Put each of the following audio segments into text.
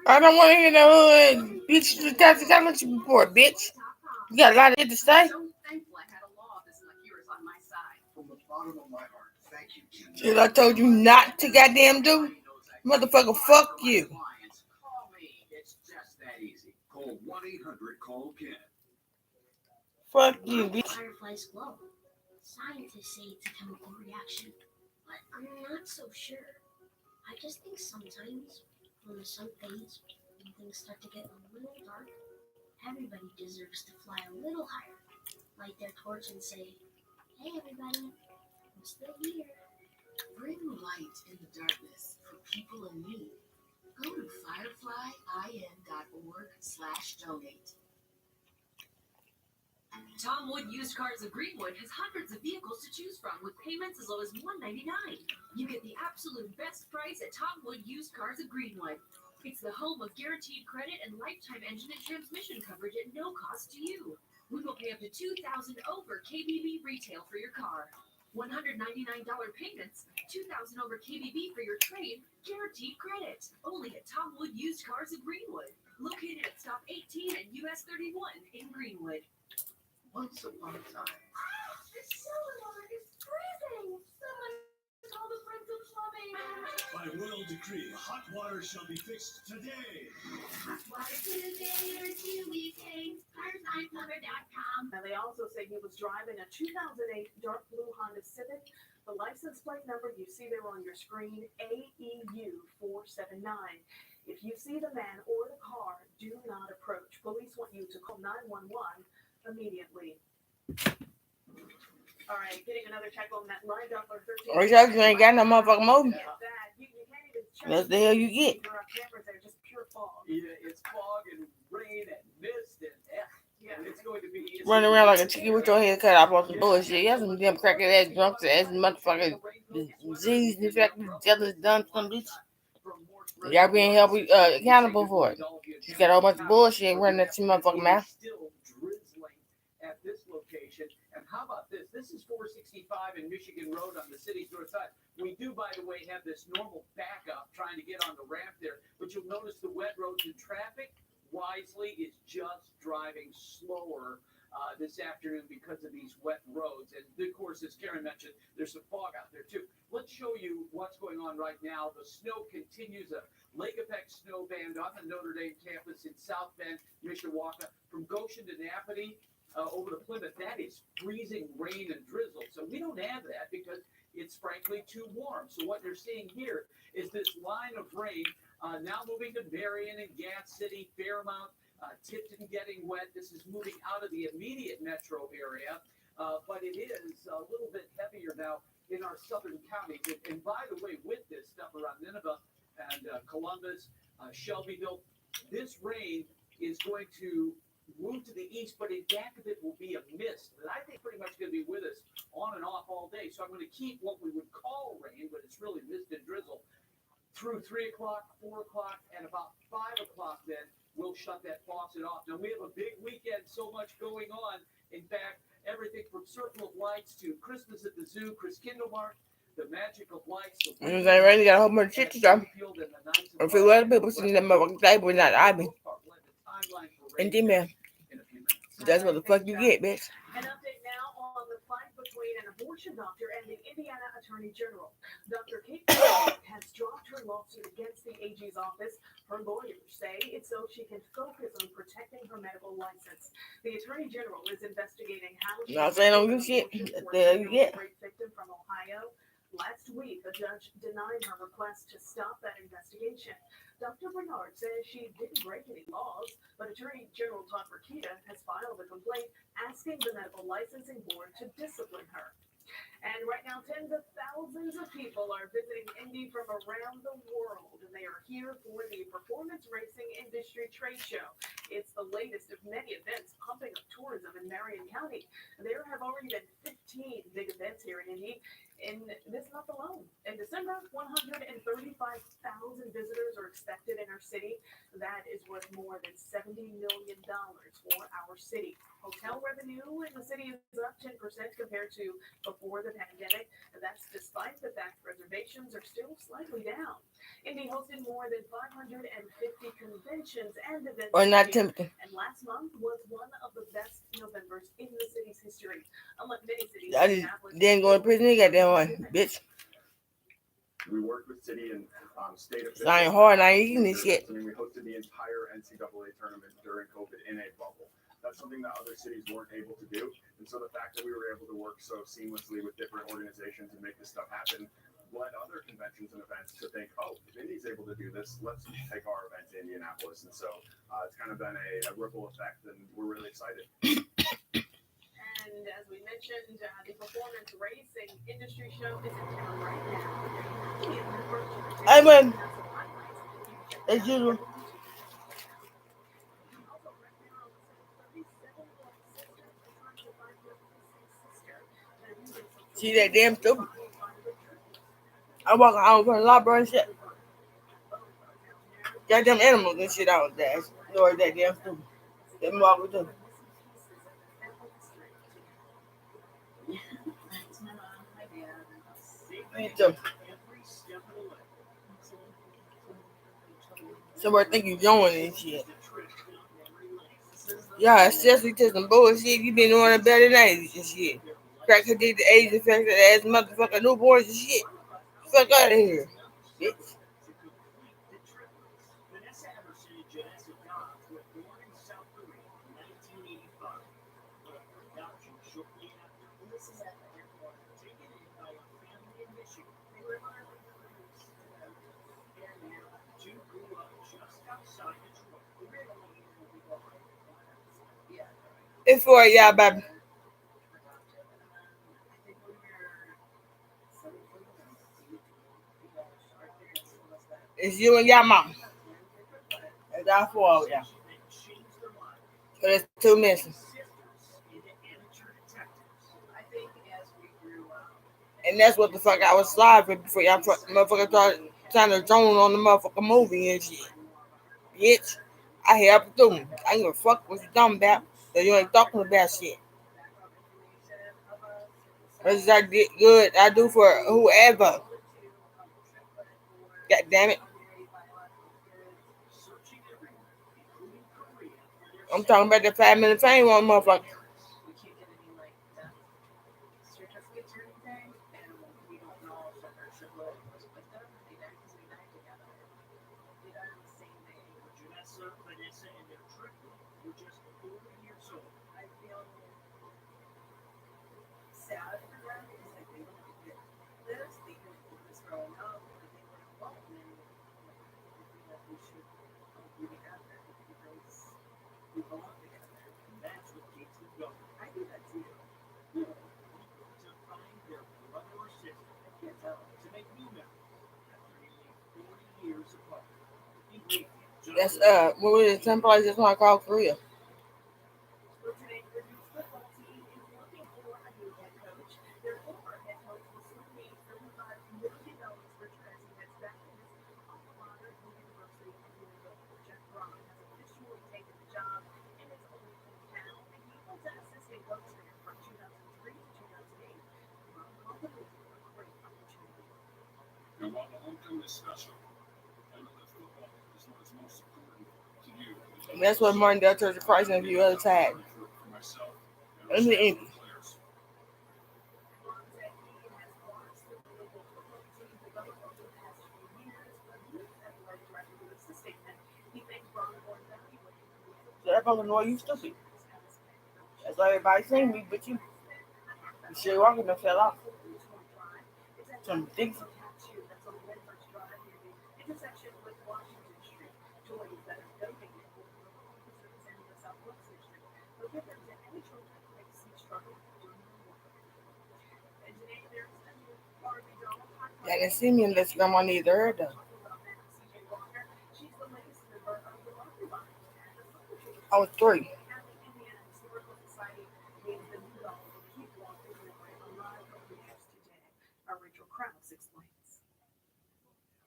I don't want to hear no hood. Bitch, you got you before, bitch. You got a lot of shit to say. Shit, I told you not to goddamn do. Motherfucker, fuck you. Call 1-800-CALL-KID. Fuck you, bitch. Fireflies glow. Scientists say it's a chemical reaction, but I'm not so sure. I just think sometimes when the sun fades and things start to get a little dark, everybody deserves to fly a little higher, light their torch and say, "Hey everybody, I'm still here." Bring light in the darkness for people in need. Go to fireflyin.org/donate. Tom Wood Used Cars of Greenwood has hundreds of vehicles to choose from with payments as low as $199. You get the absolute best price at Tom Wood Used Cars of Greenwood. It's the home of guaranteed credit and lifetime engine and transmission coverage at no cost to you. We will pay up to $2,000 over KBB retail for your car. $199 payments, $2,000 over KBB for your trade, guaranteed credit. Only at Tom Wood Used Cars of Greenwood. Located at Stop 18 and US 31 in Greenwood. Once upon a time. The cellular is freezing! Someone call the Prince of Plumbing! By royal decree, hot water shall be fixed today. Hot water today or 2 weekdays. CarsOnCover.com. And they also say he was driving a 2008 dark blue Honda Civic. The license plate number you see there on your screen, AEU479. If you see the man or the car, do not approach. Police want you to call 911 immediately. All right, getting another check on that line, Doppler 13. Or you ain't got no motherfucking motor. You can't even check. That's the hell you get. There are cameras there, just pure fog. Yeah, it's fog and rain and mist and it's going to be Running around like a chicken with your head cut off on some bullshit. Y'all some damn crackhead ass drunks ass motherfucking disease infected, jealous, dumb, some bitch. Y'all being held accountable for it. You got a whole bunch of bullshit running at your motherfucking mouth. Still drizzling at this location. And how about this? This is 465 in Michigan Road on the city's north side. We do, by the way, have this normal backup trying to get on the ramp there. But you'll notice the wet roads and traffic wisely is just driving slower this afternoon because of these wet roads. And of course, as Karen mentioned, there's some fog out there too. Let's show you what's going on right now. The snow continues. A lake effect snow band on the Notre Dame campus in South Bend, Mishawaka, from Goshen to Nappanee over to Plymouth. That is freezing rain and drizzle. So we don't have that because it's frankly too warm. So what you're seeing here is this line of rain now moving to Marion and Gas City, Fairmount, Tipton getting wet. This is moving out of the immediate metro area, but it is a little bit heavier now in our southern counties. And by the way, with this stuff around Nineveh and Columbus, Shelbyville, this rain is going to move to the east, but in back of it will be a mist that I think pretty much going to be with us on and off all day. So I'm going to keep what we would call rain, but it's really mist and drizzle through 3 o'clock, 4 o'clock, and about 5 o'clock then we'll shut that faucet off. Now, we have a big weekend, so much going on. In fact, everything from Circle of Lights to Christmas at the Zoo, Chris Kindlemark, the Magic of Lights. You ain't ready, got a whole bunch of shit to do. If it was people sitting in the motherfucking table, not Ivy. And then, that's what the fuck you get, bitch. An update now on the fight between an abortion doctor and the Indiana Attorney General. Dr. Kate has dropped her lawsuit against the AG's office. Her lawyers say it's so she can focus on protecting her medical license. The Attorney General is investigating how she Not saying on you shit. What the hell you get? Rape victim from Ohio. Last week, a judge denied her request to stop that investigation. Dr. Bernard says she didn't break any laws, but Attorney General Todd Rokita has filed a complaint asking the Medical Licensing Board to discipline her. And right now, tens of thousands of people are visiting Indy from around the world, and they are here for the Performance Racing Industry Trade Show. It's the latest of many events pumping up tourism in Marion County. There have already been 15 big events here in Indy. in this month alone. In December, 135,000 visitors are expected in our city. That is worth more than $70 million for our city. Hotel revenue in the city is up 10% compared to before the pandemic. And that's despite the fact reservations are still slightly down. Indy hosted more than 550 conventions and events. Or not this year, tempting. and last month was one of the best Novembers in the city's history. Unlike many cities, I just didn't go to prison. They got that one, bitch. We worked with city and state officials. So I ain't hard. I ain't eating this shit. I mean, we hosted the entire NCAA tournament during COVID in a bubble. That's something that other cities weren't able to do. And so the fact that we were able to work so seamlessly with different organizations and make this stuff happen led other conventions and events to think, oh, if Indy's able to do this, let's take our event to Indianapolis. And so it's kind of been a ripple effect, and we're really excited. And as we mentioned, the performance racing industry show is in town right now. I went as usual. See that damn stupid. I walk out from the library and shit. Goddamn animals and shit out there. Lord, that damn stupid. Let me walk with them. Me too. Somebody think you joining and shit. Yeah, especially to some bullshit. You been doing it better than 80s and shit. Crack her did the age affected ass motherfucking newborns and shit. Fuck out of here, bitch. It's for y'all, baby. It's you and your mom. It's all four of y'all. So there's two missing. And that's what the fuck I was sliding before y'all motherfucker started trying to drone on the motherfucking movie and shit. Bitch, I help you. I ain't gonna fuck what you talking about. Cause you ain't talking about shit. That's I did good. I do for whoever. God damn it. I'm talking about the 5 minute fame one motherfucker. That's what was it? Some place that's what I call Korea. And while the homecoming is special, I know that football is what is most important to you. And that's what Martin Del Church of Christ and a few other times. For myself and the ink. players. So that's gonna know you stupid. That's why everybody seen me, but you sure walking and fell off. Some things. I didn't see me unless grandma needed her though. I was 3.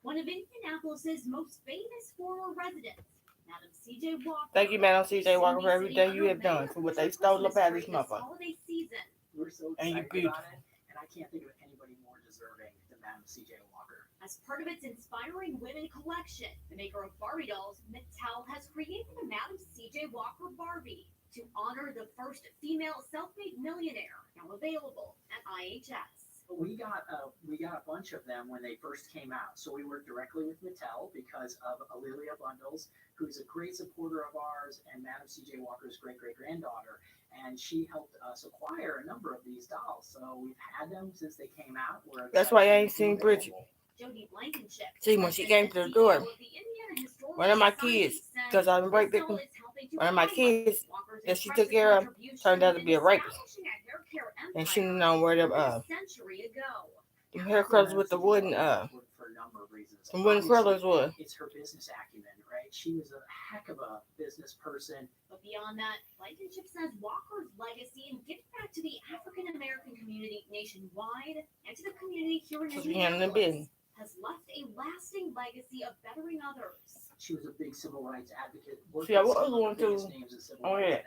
One of Indianapolis's most famous former residents, Madam C.J. Walker. Thank you, Madam C.J. Walker, for everything you have done for what they stole up out of this motherfucker. Holiday season. We're so And you're excited about beautiful. it, and I can't think of anybody more deserving than Madam C.J. Walker. As part of its inspiring women collection, the maker of Barbie dolls, Mattel, has created a Madam C.J. Walker Barbie to honor the first female self-made millionaire, now available at IHS. We got a bunch of them when they first came out. So we worked directly with Mattel because of Alelia Bundles, who's a great supporter of ours and Madam C.J. Walker's great-great-granddaughter. And she helped us acquire a number of these dolls. So we've had them since they came out. That's why I ain't seen Bridget. Jody Blankenship. See, when she came to the door, one of my kids, because I'm a rape victim, one of my kids that she took care of turned out to be a rapist. And she didn't know where the hair curlers with the wooden for a number of reasons. some wooden curlers was. It's her business acumen, right? She was a heck of a business person. But beyond that, Blankenship says Walker's legacy in giving back to the African American community nationwide and to the community here in Indianapolis has left a lasting legacy of bettering others. She was a big civil rights advocate. See, I was going to, I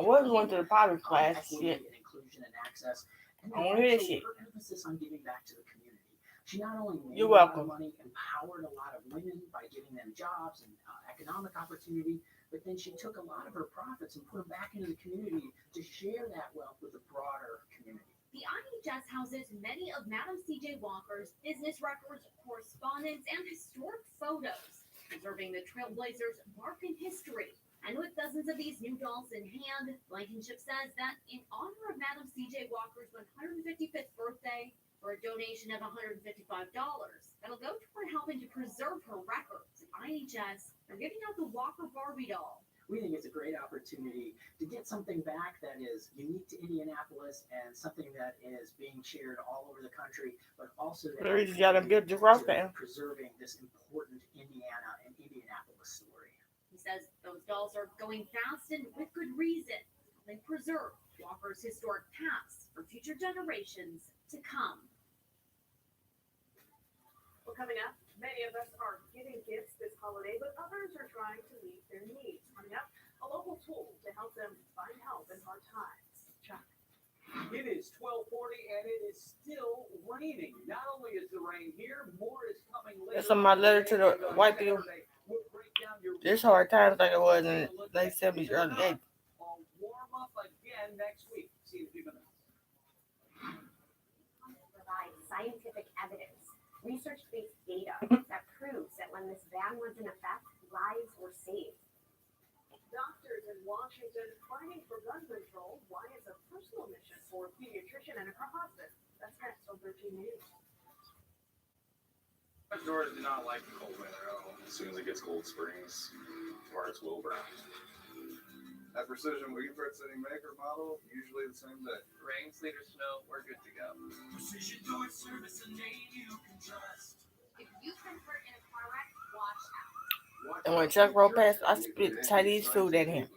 was going to the pottery class, shit. And inclusion and access. And I want to hear that shit. her emphasis on giving back to the community. She not only made You're a lot welcome. of money, empowered a lot of women by giving them jobs and economic opportunity, but then she took a lot of her profits and put them back into the community to share that wealth with the broader community. The IHS houses many of Madam C.J. Walker's business records, correspondence, and historic photos, preserving the Trailblazers' mark in history. And with dozens of these new dolls in hand, Blankenship says that in honor of Madam C.J. Walker's 155th birthday, for a donation of $155, that'll go toward helping to preserve her records. At IHS, they're giving out the Walker Barbie doll. We think it's a great opportunity to get something back that is unique to Indianapolis and something that is being shared all over the country, but also that preserving this important Indiana and Indianapolis story. He says those dolls are going fast and with good reason. They preserve Walker's historic past for future generations to come. Well, coming up, many of us are giving gifts this holiday, but others are trying to meet their needs. Coming up, a local tool to help them find help in hard times. Chuck. It is 12:40 and it is still raining. Not only is the rain here, more is coming later. That's on my letter to the white people. This hard times like it was in the late 70s, early 80s. I'll warm up again next week. See you in a few minutes. Provide scientific evidence, research-based data that proves that when this ban was in effect, lives were saved. Doctors in Washington fighting for gun control. Why it's a personal mission for a pediatrician and her husband. That's next on 13 News. George did not like the cold weather at all. As soon as it gets cold springs, parts will burn. That precision weed thread setting maker model, usually the same day. Rain, sleet, or snow, we're good to go. Precision Door Service, a name you can trust. If you've been hurt in a car wreck, watch out. And when Chuck rolled past, I spit Chinese food at him.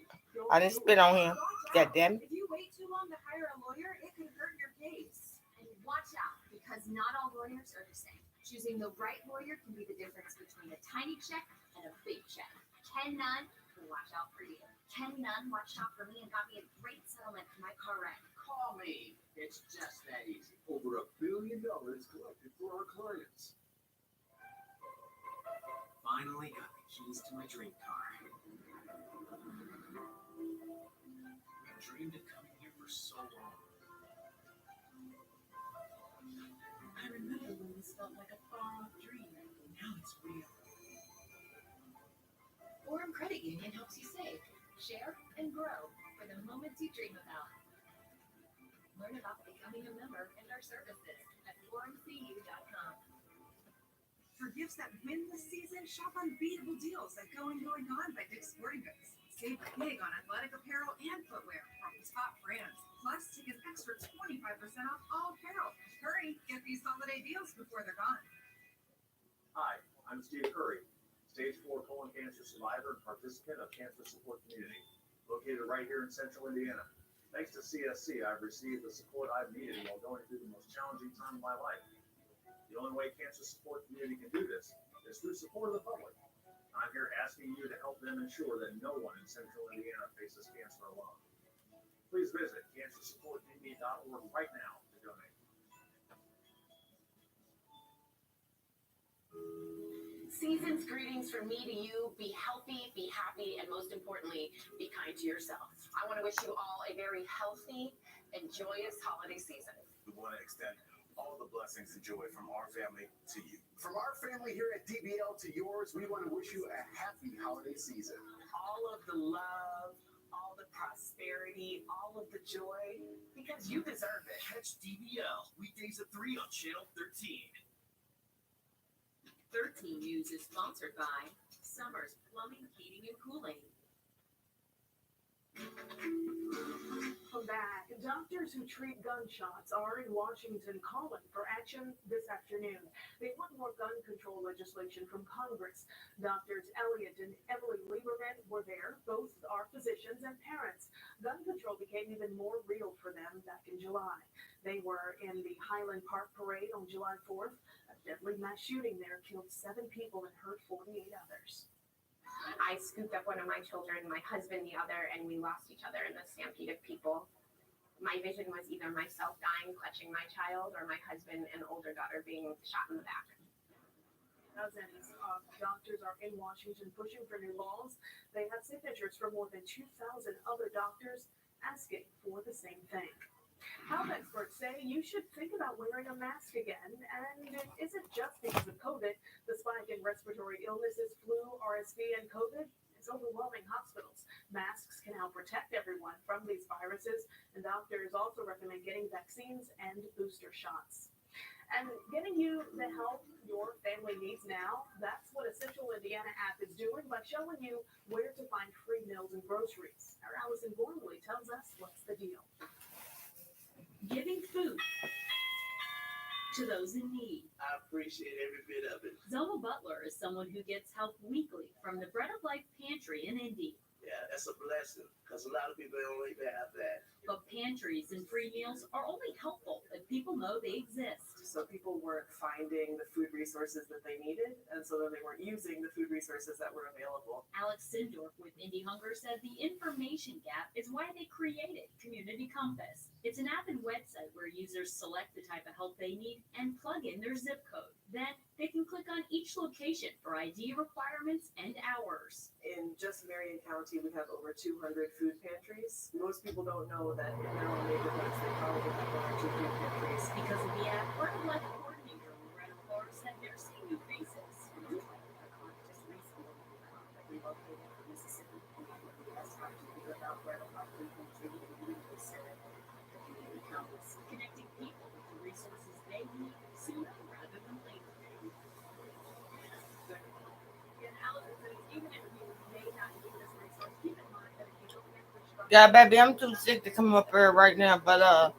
I didn't spit on him. God damn it. If you wait too long to hire a lawyer, it can hurt your case. And watch out, because not all lawyers are the same. Choosing the right lawyer can be the difference between a tiny check and a big check. Ken Nunn will watch out for you. Ken Nunn watched out for me and got me a great settlement for my car wreck. Call me. It's just that easy. Over $1 billion collected for our clients. Finally got the keys to my dream car. I dreamed of coming here for so long. I remember when this felt like a far-off dream. Now it's real. Forum Credit Union helps you save, share, and grow for the moments you dream about. Learn about becoming a member and our services at forumcu.com. For gifts that win this season, shop unbeatable deals like Going On by Dick's Sporting Goods. Save big on athletic apparel and footwear from top brands. Plus, take an extra 25% off all apparel. Hurry, get these holiday deals before they're gone. Hi, I'm Steve Curry, stage 4 colon cancer survivor and participant of Cancer Support Community, located right here in central Indiana. Thanks to CSC, I've received the support I've needed while going through the most challenging time of my life. The only way Cancer Support Community can do this is ensure that no one in central Indiana faces cancer alone. Please visit cancersupportindia.org right now to donate. Season's greetings from me to you. Be healthy, be happy, and most importantly, be kind to yourself. I want to wish you all a very healthy and joyous holiday season. We want to extend all the blessings and joy from our family to you. From our family here at DBL to yours, we want to wish you a happy holiday season. All of the love, all the prosperity, all of the joy, because you deserve it. Catch DBL weekdays at 3 on Channel 13. 13 News is sponsored by Summers Plumbing, Heating, and Cooling. Welcome back. Doctors who treat gunshots are in Washington calling for action this afternoon. They want more gun control legislation from Congress. Doctors Elliot and Emily Lieberman were there. Both are physicians and parents. Gun control became even more real for them back in July. They were in the Highland Park Parade on July 4th. A deadly mass shooting there killed 7 people and hurt 48 others. I scooped up one of my children, my husband the other, and we lost each other in the stampede of people. My vision was either myself dying, clutching my child, or my husband and older daughter being shot in the back. Dozens of doctors are in Washington pushing for new laws. They have signatures from more than 2,000 other doctors asking for the same thing. Health experts say you should think about wearing a mask again, and it isn't just because of COVID. The spike in respiratory illnesses, flu, RSV, and COVID is overwhelming hospitals. Masks can help protect everyone from these viruses, and doctors also recommend getting vaccines and booster shots. And getting you the help your family needs now, that's what Essential Indiana app is doing by showing you where to find free meals and groceries. Our Allison Gormley tells us what's the deal. Giving food to those in need. I appreciate every bit of it. Zelma Butler is someone who gets help weekly from the Bread of Life Pantry in Indy. Yeah, that's a blessing, because a lot of people don't even have that. But pantries and free meals are only helpful if people know they exist. So people weren't finding the food resources that they needed, and so then they weren't using the food resources that were available. Alex Sindorf with Indie Hunger said the information gap is why they created Community Compass. It's an app and website where users select the type of help they need and plug in their zip code. Then they can click on each location for ID requirements and hours. In just Marion County, we have over 200 food pantries. Most people don't know that in their own neighborhoods, they probably have 1 or 2 food pantries. Because of the app, Bread of Life coordinator Loretta Flores said they're seeing new faces. Just recently relocated from Mississippi, and we asked how to hear about Bread of Life food pantry, and we said Community Compass. Connecting people with the resources they need sooner rather than later. Yeah, baby, I'm too sick to come up here right now, but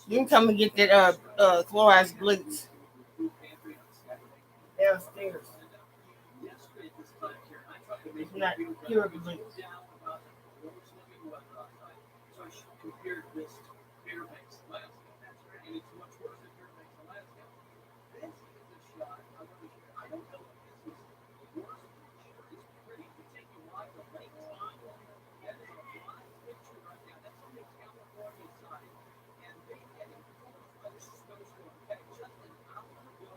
you can come and get that Clorox bleach downstairs. It's not pure bleach. Compared this Fairbanks, Alaska, and it's much worse than Fairbanks, Alaska. This is a shot. I don't know if this is worse. It's pretty. It's taking live the lake time. That is a live picture right now. That's on the California side. And they had a full snowstorm. Okay, just an hour ago,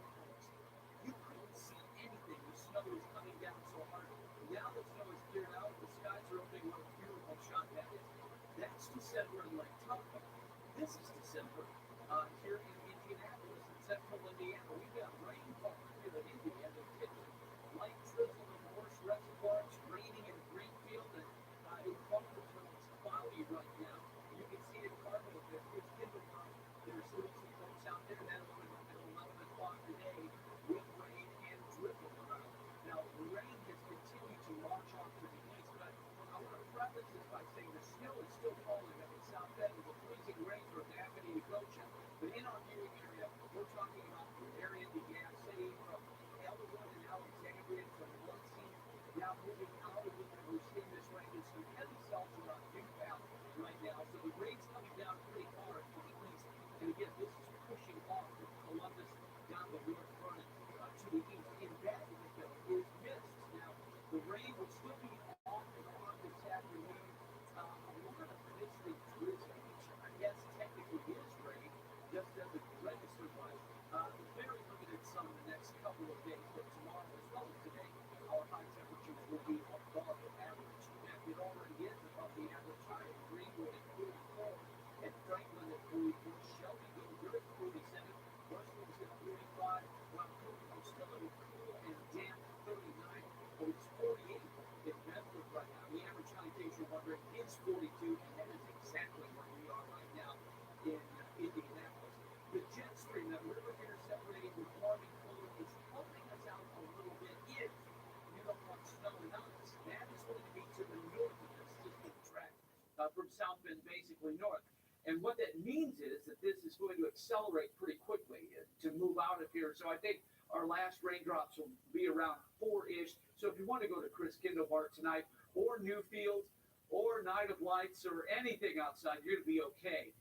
you couldn't see anything. The snow was coming down so hard. Now the snow is cleared out. The skies are opening. What a beautiful shot that is. That's December in Lake Tahoe. This is December here in Indianapolis, in central Indiana. We've got rainfall here in Indiana. It's light drizzle in Morse reservoirs, raining in Greenfield, and in Farmersville it's cloudy right now. You can see in Carbon that it's Timberline. There's still some folks out there that are at 11 o'clock today with rain and drizzle around. Now, the rain has continued to march off to the east, but I want to preface this by saying the snow is still falling up in South Bend. The freezing rains are down south bend basically north. And what that means is that this is going to accelerate pretty quickly to move out of here. So I think our last raindrops will be around 4-ish. So if you want to go to Chris Kindle Park tonight or Newfields or Night of Lights or anything outside, you're going to be okay.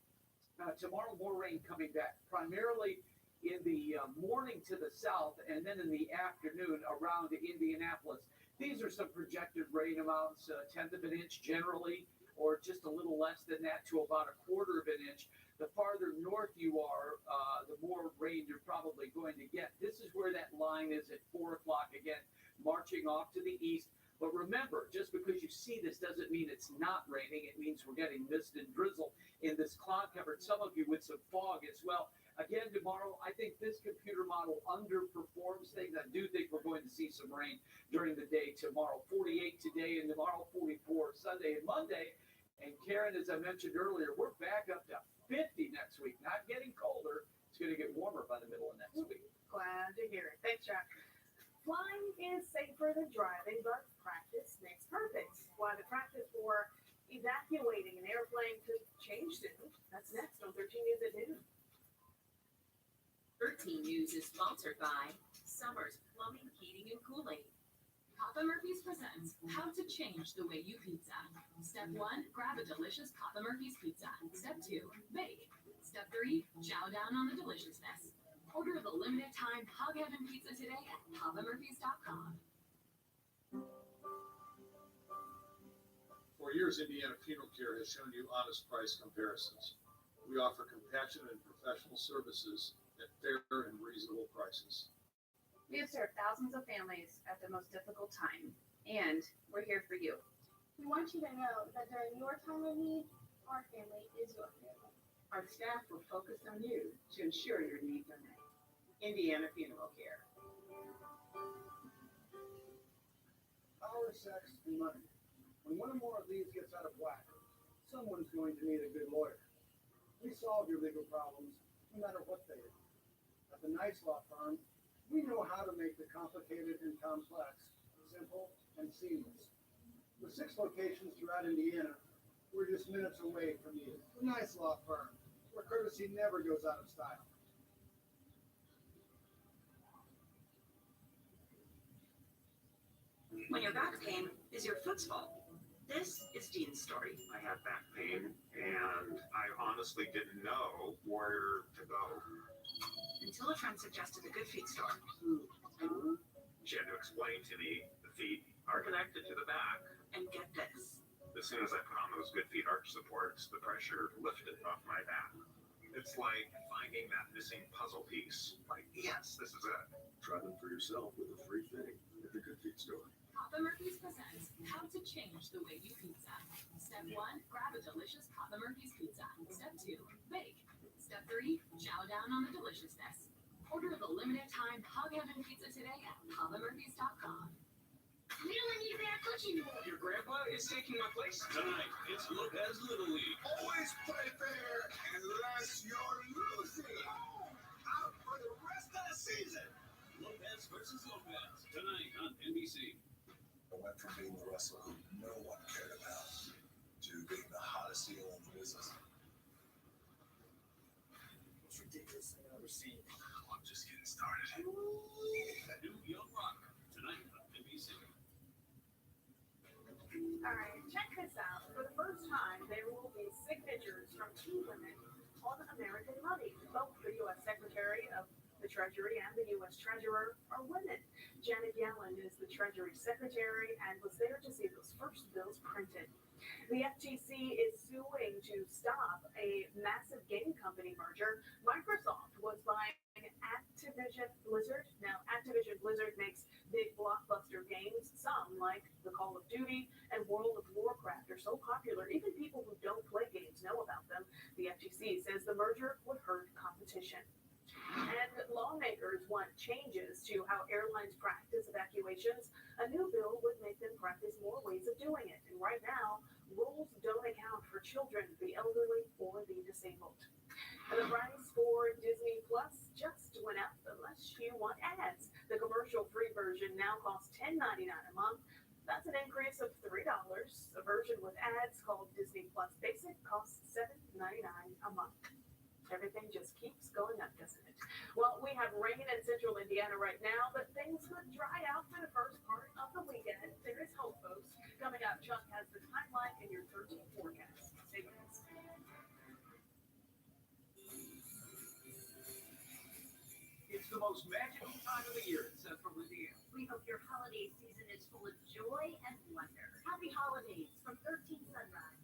Tomorrow, more rain coming back, primarily in the morning to the south and then in the afternoon around Indianapolis. These are some projected rain amounts, 1/10 of an inch generally, or just a little less than that to about 1/4 of an inch. The farther north you are, the more rain you're probably going to get. This is where that line is at 4 o'clock again, marching off to the east. But remember, just because you see this doesn't mean it's not raining. It means we're getting mist and drizzle in this cloud cover. Some of you with some fog as well. Again, tomorrow, I think this computer model underperforms things. I do think we're going to see some rain during the day tomorrow. 48 today and tomorrow 44 Sunday and Monday. And Karen, as I mentioned earlier, we're back up to 50 next week. Not getting colder. It's going to get warmer by the middle of next week. Glad to hear it. Thanks, Jack. Flying is safer than driving, but practice makes perfect. Why the practice for evacuating an airplane could change soon. That's next on 13 News at noon. 13 News is sponsored by Summers Plumbing, Heating, and Cooling. Papa Murphy's presents How to Change the Way You Pizza. Step 1, grab a delicious Papa Murphy's pizza. Step 2, bake. Step 3, chow down on the deliciousness. Order the limited time Hug Heaven pizza today at papamurphys.com. For years, Indiana Funeral Care has shown you honest price comparisons. We offer compassionate and professional services at fair and reasonable prices. We have served thousands of families at the most difficult time, and we're here for you. We want you to know that during your time of need, our family is your family. Our staff will focus on you to ensure your needs are met. Indiana Funeral Care. Power, sex, and money. When one or more of these gets out of whack, someone's going to need a good lawyer. We solve your legal problems, no matter what they are. At the Nice Law Firm, we know how to make the complicated and complex simple and seamless. With 6 locations throughout Indiana, we're just minutes away from you. The Nice Law Firm, where courtesy never goes out of style. When your back pain is your foot's fault. This is Dean's story. I had back pain, and I honestly didn't know where to go. Until a friend suggested the Good Feet store. She had to explain to me the feet are connected to the back. And get this. As soon as I put on those Good Feet arch supports, the pressure lifted off my back. It's like finding that missing puzzle piece. Like, yes, this is it. Try them for yourself with a free fitting at the Good Feet store. Papa Murphy's presents How to Change the Way You Pizza. Step 1, grab a delicious Papa Murphy's pizza. Step 2, bake. Step 3, chow down on the deliciousness. Order the limited time Hug Heaven pizza today at papamurphys.com. We don't need that much anymore. Your grandpa is taking my place? Tonight, it's Lopez Little League. Always play fair unless you're losing. Out for the rest of the season. Lopez versus Lopez, tonight on NBC. I went from being the wrestler who no one cared about to being the hottest heel in the business. Most ridiculous thing I've ever seen. I'm just getting started. New Young Rock, tonight on NBC. All right, check this out. For the first time, there will be signatures from 2 women on American money. Both the U.S. Secretary of the Treasury and the U.S. Treasurer are women. Janet Yellen is the Treasury Secretary and was there to see those first bills printed. The FTC is suing to stop a massive game company merger. Microsoft was buying Activision Blizzard. Now, Activision Blizzard makes big blockbuster games. Some, like the Call of Duty and World of Warcraft, are so popular, even people who don't play games know about them. The FTC says the merger would hurt competition. And lawmakers want changes to how airlines practice evacuations. A new bill would make them practice more ways of doing it. And right now, rules don't account for children, the elderly, or the disabled. And the price for Disney Plus just went up unless you want ads. The commercial-free version now costs $10.99 a month. That's an increase of $3. A version with ads called Disney Plus Basic costs $7.99 a month. Everything just keeps going up, doesn't it? Well, we have rain in central Indiana right now, but things could dry out for the first part of the weekend. There is hope, folks. Coming up, Chuck has the timeline in your 13 forecast. Stay with us. It's the most magical time of the year in Central Indiana. We hope your holiday season is full of joy and wonder. Happy holidays from 13 Sunrise.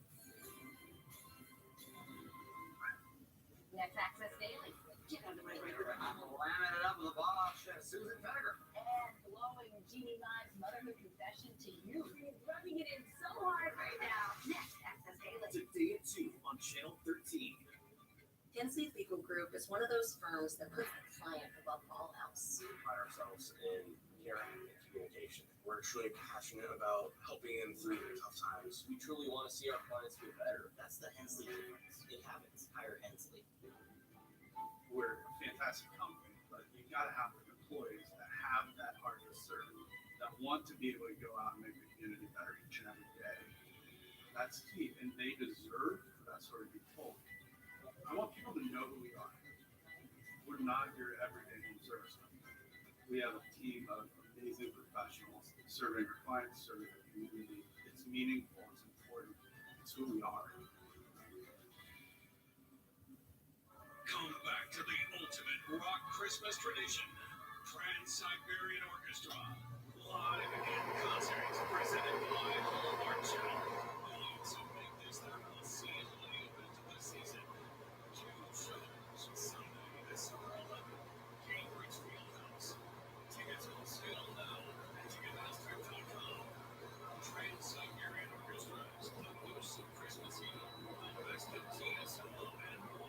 Next Access Daily. Get under my radar. I'm lamming it up with a boss, Chef Susan Vinegar. And blowing Jeannie Live's motherhood confession to you. You're rubbing it in so hard right now. Next Access Daily. Today at 2 on Channel 13. Hensley Legal Group is one of those firms that puts the client above all else. We pride ourselves in caring and communication. We're truly passionate about helping them through the tough times. We truly want to see our clients get better. That's the Hensley difference. It happens. Hire Hensley. We're a fantastic company, but you got to have employees that have that heart to serve, that want to be able to go out and make the community better each and every day. That's key, and they deserve for that sort of be told. I want people to know who we are. We're not your everyday home service company. We have a team of amazing professionals serving our clients, serving the community. It's meaningful, it's important, it's who we are. Come back to the ultimate rock Christmas tradition. Trans-Siberian Orchestra. Live in concert. Presented by Hallmark Channel. So make this their most seasonally event of the season. 2 shows Sunday, December 11th. Cambridge Fieldhouse. Tickets on sale now at ticketmaster.com. Trans-Siberian Orchestra is the host of Christmas Eve. The best of TSO and more.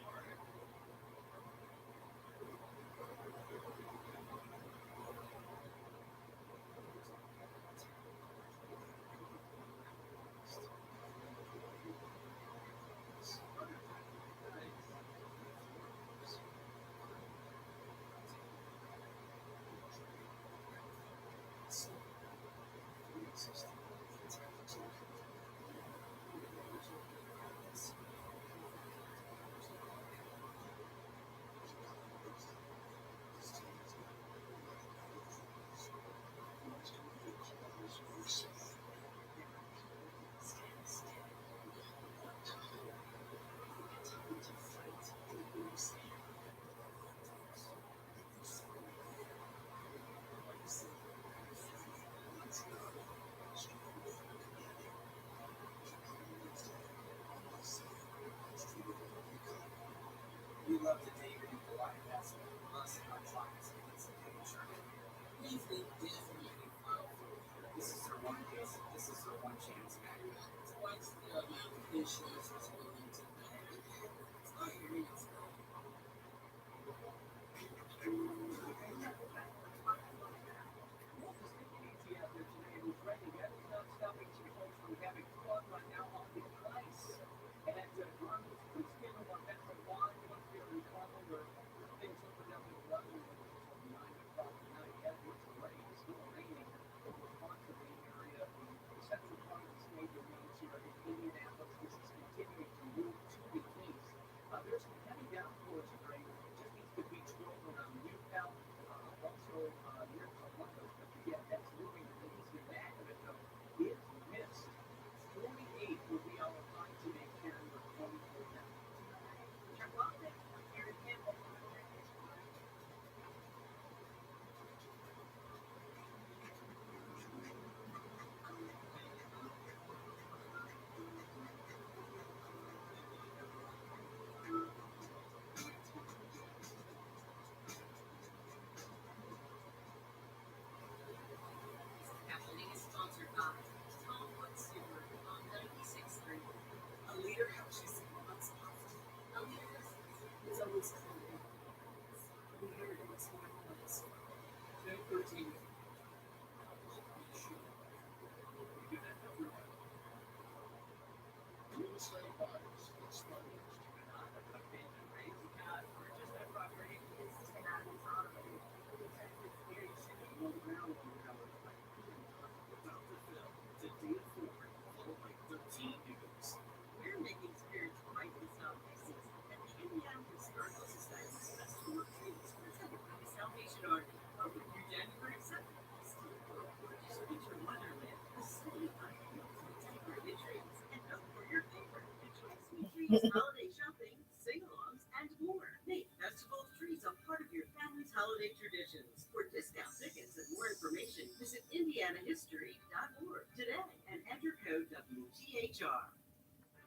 holiday shopping, sing-alongs, and more. Make festival trees a part of your family's holiday traditions. For discount tickets and more information, visit indianahistory.org today and enter code WTHR.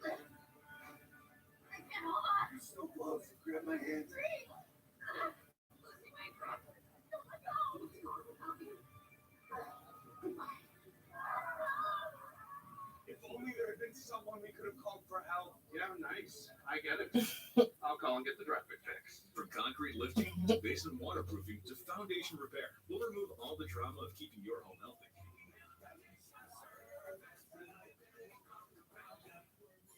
I can't hold on. You're so close. Grab my hand. Losing my breath. Oh my God. What's wrong with you? Goodbye. If only there had been someone we could have called for help. Yeah, nice. I get it. I'll call and get the traffic fixed. From concrete lifting to basement waterproofing to foundation repair, we'll remove all the drama of keeping your home healthy.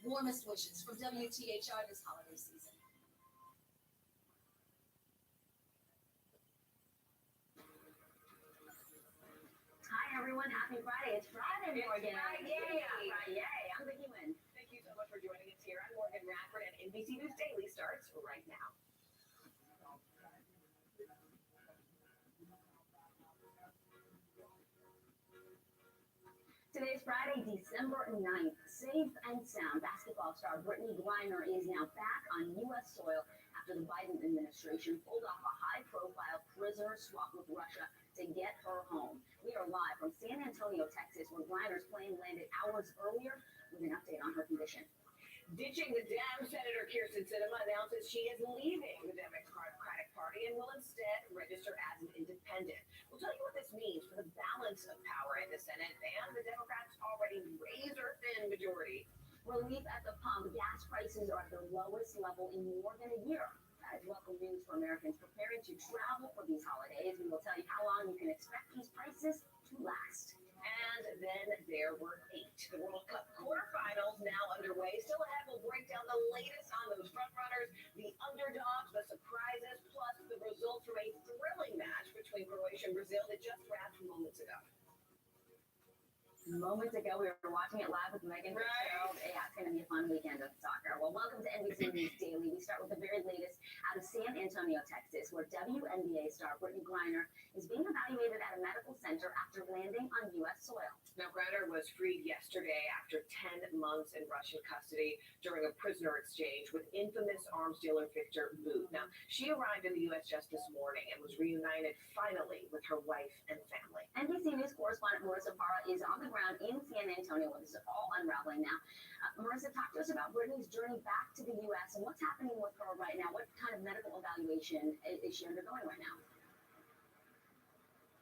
Warmest wishes from WTHR this holiday season. Hi everyone, happy Friday. It's Friday, Morgan. Friday. Friday. I'm Vicky Wynn. Thank you so much for joining us here. I'm Morgan Radford, and NBC News Daily starts right now. Today's Friday, December 9th. Safe and sound basketball star Brittany Griner is now back on U.S. soil after the Biden administration pulled off a high-profile prisoner swap with Russia to get her home. We are live from San Antonio, Texas, where Griner's plane landed hours earlier with an update on her condition. Ditching the Dem, Senator Kirsten Sinema announces she is leaving the Democratic Party and will instead register as an independent. We'll tell you what this means for the balance of power in the Senate and the Democrats' already razor-thin majority. Relief at the pump. Gas prices are at their lowest level in more than a year. That is welcome news for Americans preparing to travel for these holidays. We will tell you how long you can expect these prices to last. And then there were 8. The World Cup quarterfinals now underway. Still ahead, we'll break down the latest on those frontrunners, the underdogs, the surprises, plus the results from a thrilling match between Croatia and Brazil that just wrapped moments ago. Moments ago, we were watching it live with Megan Fitzgerald. Yeah, it's going to be a fun weekend of soccer. Well, welcome to NBC News Daily. We start with the very latest out of San Antonio, Texas, where WNBA star Brittany Griner is being evaluated at a medical center after landing on U.S. soil. Now, Griner was freed yesterday after 10 months in Russian custody during a prisoner exchange with infamous arms dealer Victor Bout. Now, she arrived in the U.S. just this morning and was reunited finally with her wife and family. NBC News correspondent Marissa Parra is on the ground in San Antonio when this is all unraveling now. Marissa, talk to us about Brittany's journey back to the U.S. and what's happening with her right now. What kind of medical evaluation is she undergoing right now?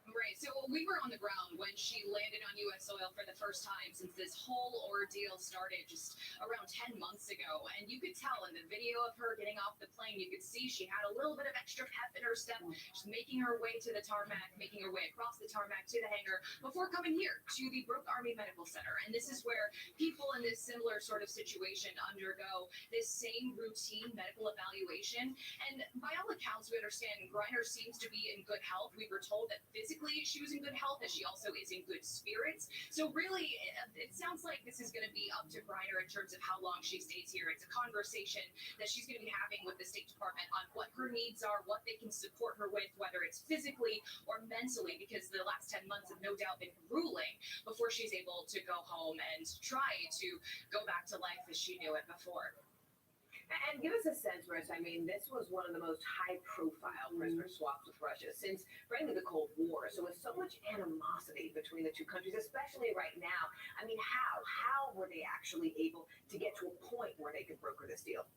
Right, so we were on the ground when she landed on U.S. soil for the first time since this whole ordeal started just around 10 months ago. And you could tell in the video of her getting off the plane, you could see she had a little bit of extra pep in her step. She's making her way to the tarmac, making her way across the tarmac to the hangar before coming here to the Brooke Army Medical Center. And this is where people in this similar sort of situation undergo this same routine medical evaluation. And by all accounts, we understand Griner seems to be in good health. We were told that physically she was in good health, and she also is in good spirits. So really, it sounds like this is going to be up to Griner in terms of how long she stays here. It's a conversation that she's going to be having with the State Department on what her needs are, what they can support her with, whether it's physically or mentally, because the last 10 months have no doubt been grueling before she's able to go home and try to go back to life as she knew it before. And give us a sense, Marissa, I mean, this was one of the most high-profile prisoner swaps with Russia since, frankly, the Cold War. So with so much animosity between the two countries, especially right now, I mean, how were they actually able to get to a point where they could broker this deal?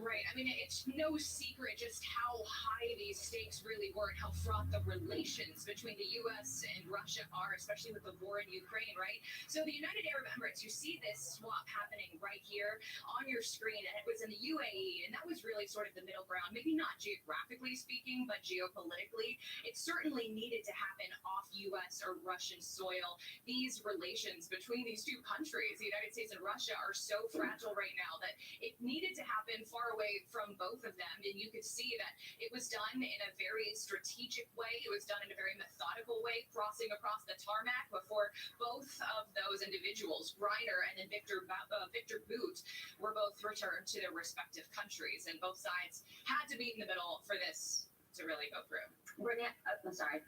Right. I mean, it's no secret just how high these stakes really were and how fraught the relations between the U.S. and Russia are, especially with the war in Ukraine, right? So the United Arab Emirates, you see this swap happening right here on your screen, and it was in the UAE, and that was really sort of the middle ground, maybe not geographically speaking, but geopolitically. It certainly needed to happen off U.S. or Russian soil. These relations between these two countries, the United States and Russia, are so fragile right now that it needed to happen far away from both of them, and you could see that it was done in a very strategic way. It was done in a very methodical way, crossing across the tarmac before both of those individuals, Griner and then Victor Bout, were both returned to their respective countries, and both sides had to be in the middle for this to really go through. Brittany, I'm sorry.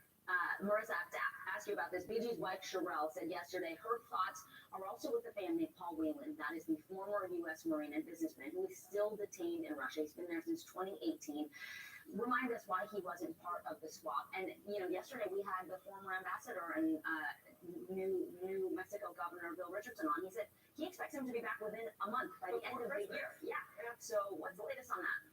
Marissa, I have to ask ask you about this. BG's wife, Sherelle, said yesterday her thoughts are also with the family of Paul Whelan. That is the former U.S. Marine and businessman who is still detained in Russia. He's been there since 2018. Remind us why he wasn't part of the swap. And, yesterday we had the former ambassador and New Mexico Governor Bill Richardson on. He said he expects him to be back within a month by the end of the year. Yeah. So what's the latest on that?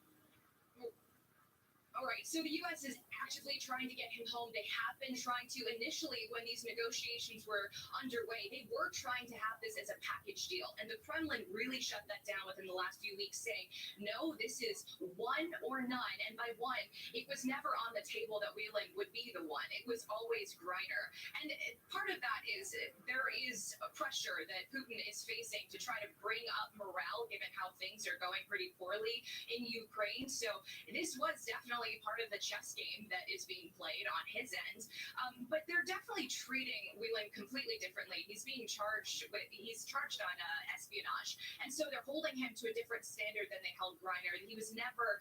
All right, so the U.S. is actively trying to get him home. They have been trying to initially, when these negotiations were underway, they were trying to have this as a package deal. And the Kremlin really shut that down within the last few weeks, saying, no, this is one or none. And by one, it was never on the table that Whelan would be the one. It was always Griner. And part of that is there is a pressure that Putin is facing to try to bring up morale, given how things are going pretty poorly in Ukraine. So this was definitely part of the chess game that is being played on his end. But they're definitely treating Whelan completely differently. He's charged on espionage. And so they're holding him to a different standard than they held Griner. He was never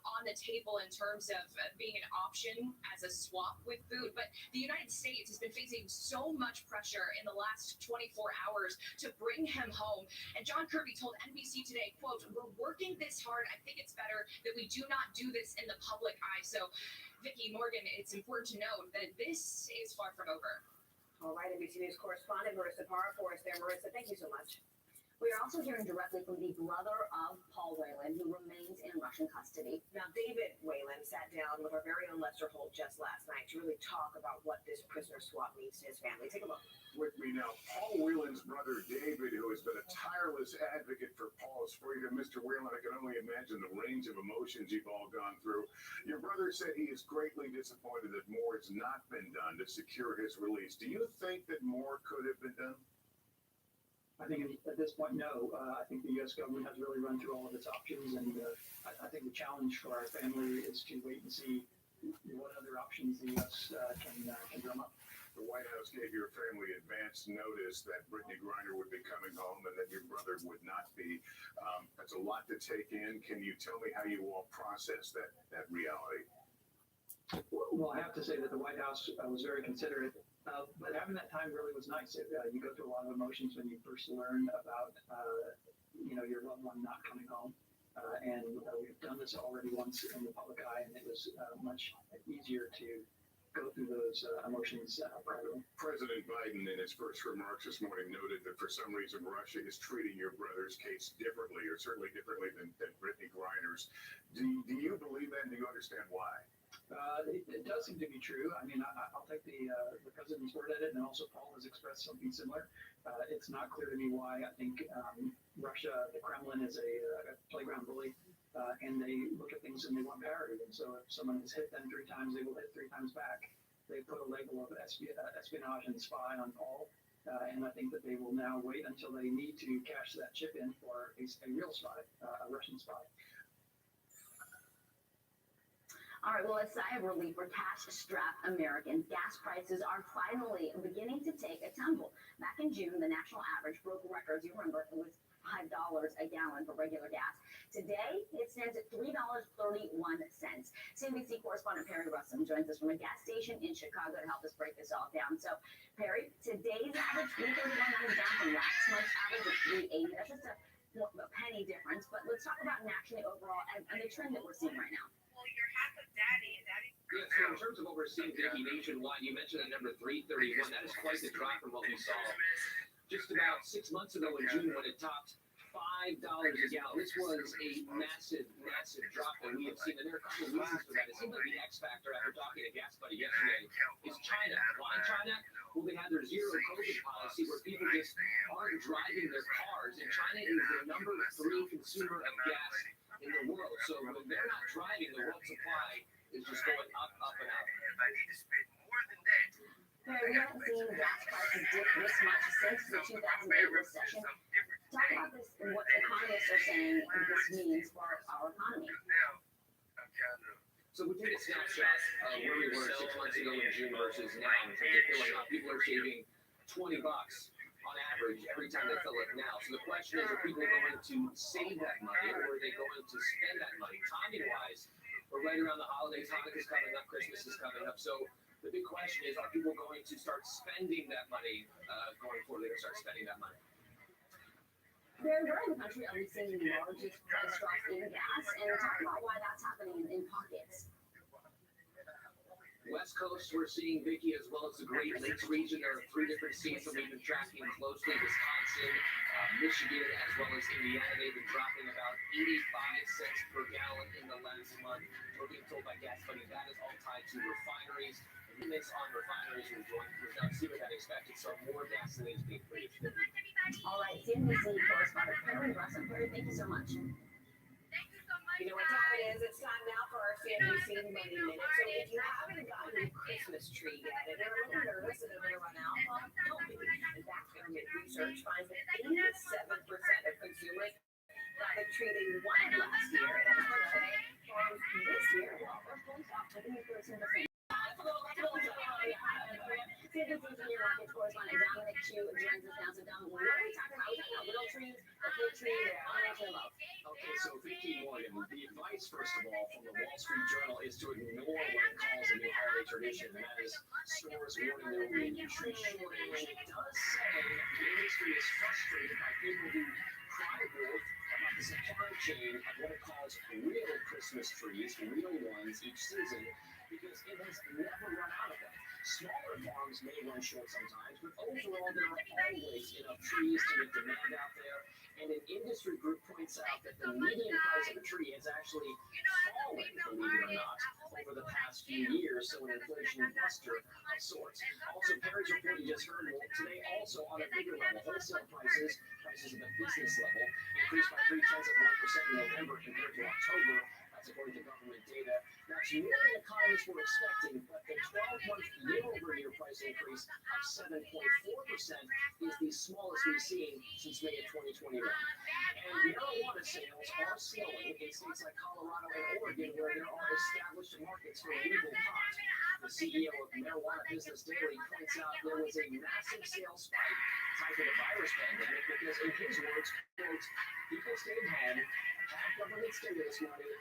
on the table in terms of being an option as a swap with food. But the United States has been facing so much pressure in the last 24 hours to bring him home. And John Kirby told NBC today, quote, we're working this hard. I think it's better that we do not do this in the public eye. So, Vicki, Morgan, it's important to note that this is far from over. All right, NBC News correspondent Marissa Parra for us there. Marissa, thank you so much. We are also hearing directly from the brother of Paul Whelan, who remains in Russian custody. Now, David Whelan sat down with our very own Lester Holt just last night to really talk about what this prisoner swap means to his family. Take a look. With me now, Paul Whelan's brother David, who has been a tireless advocate for Paul's freedom. Mr. Whelan, I can only imagine the range of emotions you've all gone through. Your brother said he is greatly disappointed that more has not been done to secure his release. Do you think that more could have been done? I think at this point, no. I think the U.S. government has really run through all of its options, and I think the challenge for our family is to wait and see what other options the U.S. can drum up. The White House gave your family advance notice that Brittany Griner would be coming home and that your brother would not be. That's a lot to take in. Can you tell me how you all process that reality? Well, I have to say that the White House was very considerate. But having that time really was nice. You go through a lot of emotions when you first learn about, your loved one not coming home. And we've done this already once in the public eye, and it was much easier to go through those emotions privately. President Biden, in his first remarks this morning, noted that for some reason Russia is treating your brother's case differently, or certainly differently than Brittany Griner's. Do you believe that, and do you understand why? It does seem to be true. I mean, I'll take the president's word at it, and also Paul has expressed something similar. It's not clear to me why. I think Russia, the Kremlin, is a playground bully, and they look at things and they want parity. And so if someone has hit them 3 times, they will hit 3 times back. They put a label of espionage and spy on Paul, and I think that they will now wait until they need to cash that chip in for a real spy, a Russian spy. All right, well, a sigh of relief for cash-strapped Americans. Gas prices are finally beginning to take a tumble. Back in June, the national average broke records. You remember, it was $5 a gallon for regular gas. Today, it stands at $3.31. CNBC correspondent Perry Russom joins us from a gas station in Chicago to help us break this all down. So, Perry, today's average, $3.31, that is down from last month's average of $3.80. That's just a penny difference. But let's talk about nationally overall and the trend that we're seeing right now. Yeah, so in terms of what we're seeing, Vicki, nationwide, you mentioned the number 331. That is quite the drop from what we saw just about 6 months ago in June when it topped $5 a gallon. This was a massive, massive drop that we have seen. And there are a couple of reasons for that. It seems like the X factor, after talking to Gas Buddy yesterday, is China. Why China? Well, they had their zero COVID policy where people just aren't driving their cars. And China is the number 3 consumer of gas in the world. So when they're not driving, the world supply is just going up, up, and up. Perry, we haven't seen gas prices dip this much since the 2008 recession. Talk about this and what economists are saying this means for our economy. So we take a snapshot of where we were 6 months ago in June versus now in terms of filling up. People are saving $20 on average every time they fill it now. So the question is, are people going to save that money, or are they going to spend that money? Timing-wise, we're right around the holidays. Hanukkah's coming up, Christmas is coming up. So The big question is, are people going to start spending that money going forward? They're going to start spending that money. Where in the country are we seeing the largest price drops in gas? And talk about why that's happening in pockets. West Coast, we're seeing, Vicky, as well as the Great Lakes region. There are 3 different states that we've been tracking closely: Wisconsin, Michigan, as well as Indiana. They've been dropping about 85 cents per gallon in the last month. We're being told by Gas Buddy that is all tied to refineries. The mix on refineries was down steeper than expected, so more gasoline is being produced. All right, CNBC correspondent Perry Russell. Perry, thank you so much. You know what time it is? It's time now for our CNBC Money Minute. So if you haven't gotten your Christmas tree yet and you're a little nervous that they're going to run out, well, don't be. In fact, government research finds that 87% of consumers got the tree they wanted last year. And experts say farms this year will pull off 13%. CNBC senior market correspondent goddamnitdo joins us now. So, Dom, what are we talking about? We're talking about little trees, or big trees, or unnatural love. Okay, so Vicky Morgan, the advice, first of all, from the Wall Street Journal is to ignore what it calls a new holiday tradition, and that is stores warning there will be a tree shortage. It does say the industry is frustrated by people who cry wolf about the supply chain of what it calls real Christmas trees, real ones each season, because it has never run out of them. Smaller farms may run short sometimes, but overall there are always enough trees to get demand out there. And an industry group points out that the median price of a tree has actually fallen, believe it or not, over the past few years, so an inflation buster of sorts. Also, Perry's report you just heard today also on a bigger level, wholesale prices at the business level, increased by 0.3% in November compared to October. That's according to government data. That's more than economists were expecting, but the 12-month year-over-year price increase of 7.4% is the smallest we've seen since May of 2021. And marijuana sales are slowing in states like Colorado and Oregon, where there are established markets for legal pot. The CEO of Marijuana Business Daily points out there was a massive sales spike tied to the virus pandemic because, in his words, quote, people stayed home, had government stimulus money,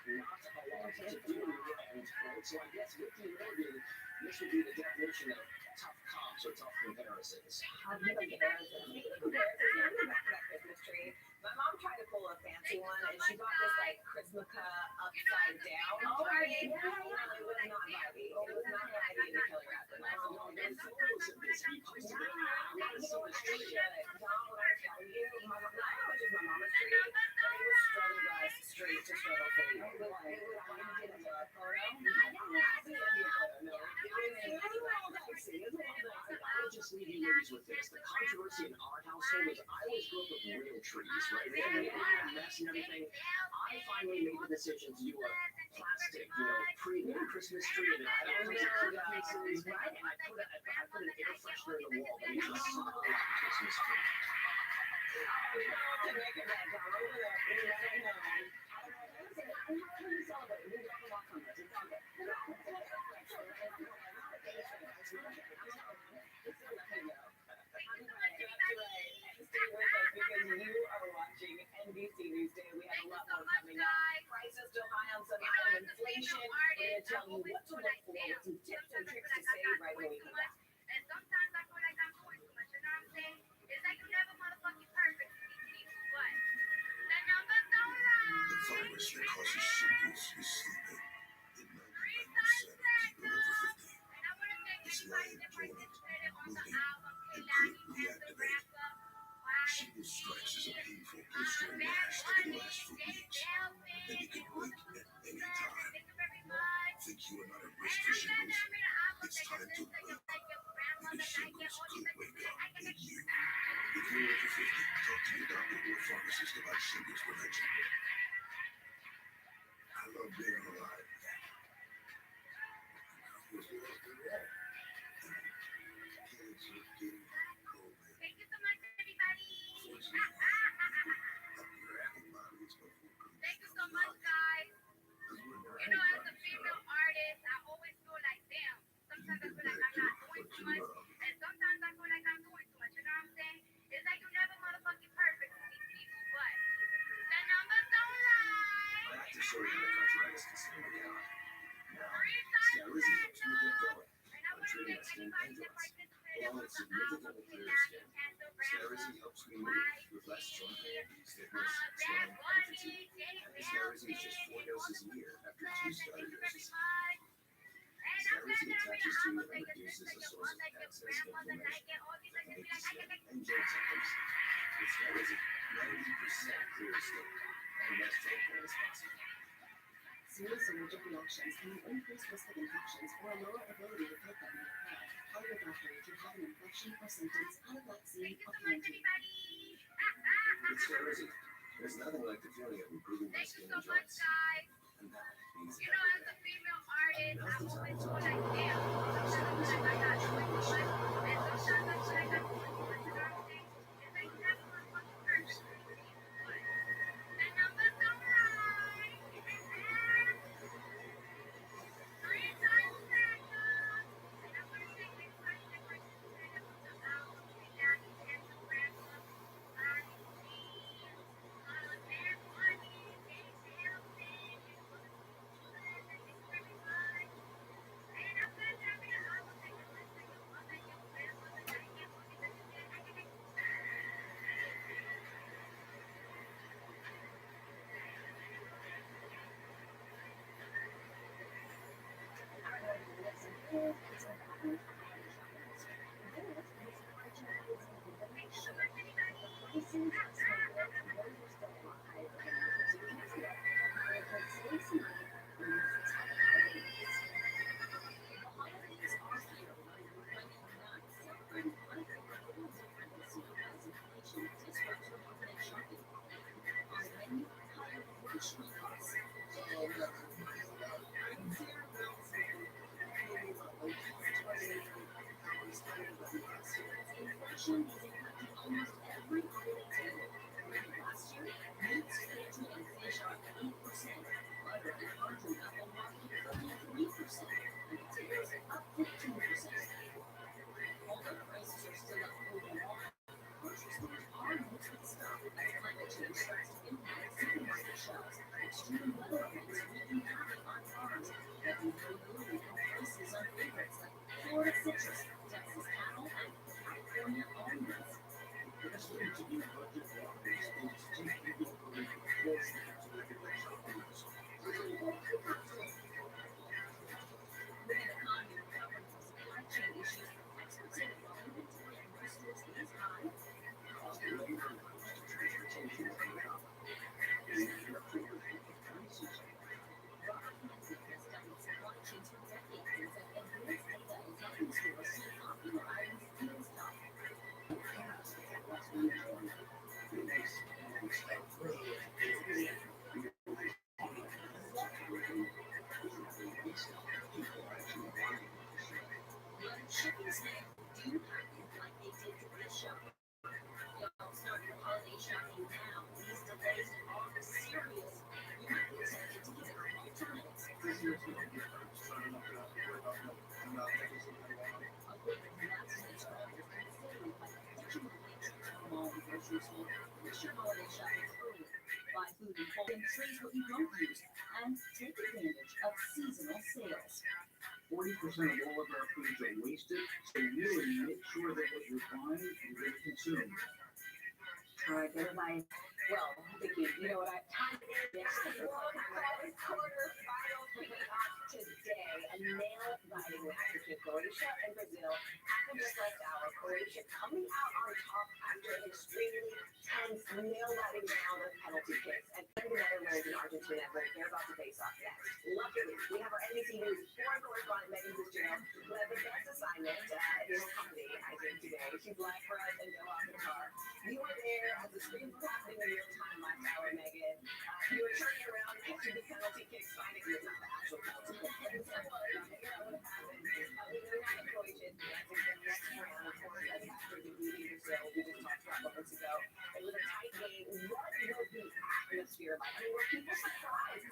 and not a lot to do, end quote. So I guess Vicky Morgan, this would be the definition of tough comps or tough comparisons. I've never comparisons. Speaking of comparisons, now we back to that Christmas tree. My mom tried to pull a fancy one, and she bought this like Christmas upside down. Oh, tree. Yeah. It was not vibey. It was not vibey in the Kelly Rapper. There's photos of this. He posted it. I want to see this tree. John, when I tell you, my mom, not how much is my mama's tree, but it was struggle, guys, straight to struggle for you. It was when you did a photo. I didn't see any photo. No, it was a little dicey. It was a little dicey. I would just leave you ladies with this. The controversy in our household is I always grew up with real trees, right? We had a mess and everything. I finally made the decision to do a plastic, pre-made Christmas tree, and I don't know pieces, right? And I put an air freshener in the wall that makes it smell like a Christmas tree. To make it that down over there, we let it know. Because you are watching NBC News Day. We have a lot more coming up. Prices still high on some item inflation. We're going to tell you what to look for with some tips and tricks to save right when we come back. And sometimes I feel like I'm doing too much, you know what I'm saying? It's like you never motherfucking perfect. But the numbers don't lie. The virus that causes shingles is sleeping. In 99% of people over 50. It's lying dormant, moving, and could reactivate. Shingles strikes is a painful blistering rash that can last for weeks, and it can break at any time. Think you are not at risk for shingles? It's time to wake up, because shingles could wake up in you. If you're over 50, talk to your doctor or pharmacist about shingles prevention. I love being alive. I was lost in all. Kids are getting COVID. Thank you so much, everybody. Thank you so much, guys. You know, as a female artist, I always feel like, damn, sometimes I feel like I'm not doing too much, and sometimes I feel like I'm doing too much, you know what I'm saying? It's like you never motherfucking perfect with these people, but the numbers don't joints, along with significantly clearer skin. Sclerosis helps me move with less joint pain, stiffness, swelling, and fatigue. And Sclerosis is just 4 doses a year after 2 starter doses. Sclerosis attaches to and reduces the source of excess inflammation that can lead to skin and joint symptoms. With Sclerosis, 90% clearer skin and less joint pain is possible. Serious allergic reactions can have increased risk of infections or a lower ability to fight them when occur. Tell your doctor if you have an infection or symptoms and a vaccine or quarantine. With Sclerosis, there's nothing like the feeling of improving my skin and joints. And that means You know, as a female artist, I always feel like, damn, sometimes I feel like I got too much, and sometimes I feel like I do too much of everything. It's like that motherfucking person. And I'm the samurai. 3 times better. And I'm gonna say next time, the person who said it was about the daddy and the grandma. Body, please. There's money, there's helping. Inflation is impacting almost every item table. Last year, meats, poultry, and fish are up 8%. Butter and margarine up a whopping 33%. And potatoes up 15%. Although prices are still up overall, grocery stores are mixed with stuff as climate change starts to impact supermarket shelves. Extreme weather events wreaking havoc on farms, causing availability and prices on favorites like Florida citrus, Texas apple, and California almonds. With an economy recovering from supply chain issues, experts say that while inventory at most stores is high, cost of labor and cost of transportation is going up. Robert Hansen has studied supply chains for decades and said advanced data is helping stores see popular items in stock. But shipping snags do happen like they did to this show. Y'all start your holiday shopping now. These delays are serious. You might be tempted to get alternatives. Grocery store. Wish your holiday shopping early. Buy food in bulk and trade what you don't use. And take advantage of seasonal sales. 40% of all of our foods are wasted, so really make sure that what you're buying you're going to consume. All right, everybody. Well, Vicky, you know what time it is? Quarterfinals kicking off today. A nail biting match between Croatia and Brazil. Happened just last hour. Croatia coming out on top after an extremely tense nail biting round of penalty kicks. And the Netherlands and Argentina, they're about to face off next. Luckily, we have our NBC News foreign correspondent Megan Fitzgerald, who had the best assignment in her company, I think, today. She's live for us in Doha, Qatar. You were there as the screen was happening in real time last hour, Megan. You were turning around, catching the penalty kicks, finding it was not the actual penalty kick. And so what happened? We know now that Croatia is advancing to the next round, of course, as after defeating Brazil, we just talked about moments ago. It was a tight game. What was the atmosphere like? I mean, were people surprised?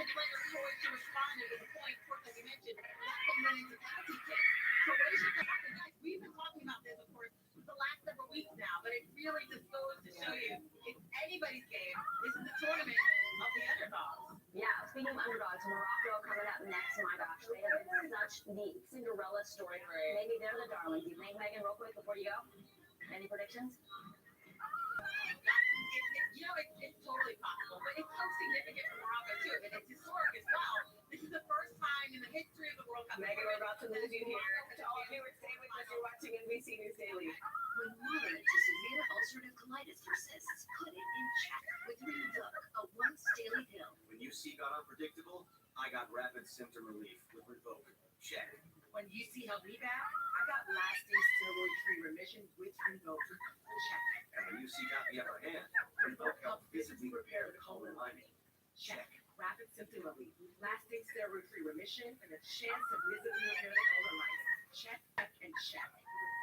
the players poised to respond and with the point, of course, as you mentioned, that can run into penalty kicks. Croatia, guys, we've been talking about this, of course, for the last several weeks now, but it really just goes to show you it's anybody's game. This is the tournament of the underdogs. Yeah, speaking of underdogs, Morocco coming up next. My gosh, they have been such the Cinderella story. Maybe they're the darlings. You think, Megan, real quick before you go? Any predictions? It's totally possible, but it's so significant for Morocco too, and it's historic as well. This is the first time in the history of the World Cup. Megan, we're about to lose you here. To all of you, stay with us. You're watching NBC News Daily. When moderate to severe ulcerative colitis persists, put it in check with Rinvoq, a once-daily pill. When UC got unpredictable, I got rapid symptom relief with Rinvoq. Check. When you see how we back, I got lasting steroid-free remission with Rinvoq. Check. And when UC got the upper hand, Rinvoq helped visibly repair the colon lining. Check. Rapid symptom relief, lasting steroid-free remission, and a chance of visibly repair the colon lining. Check and check.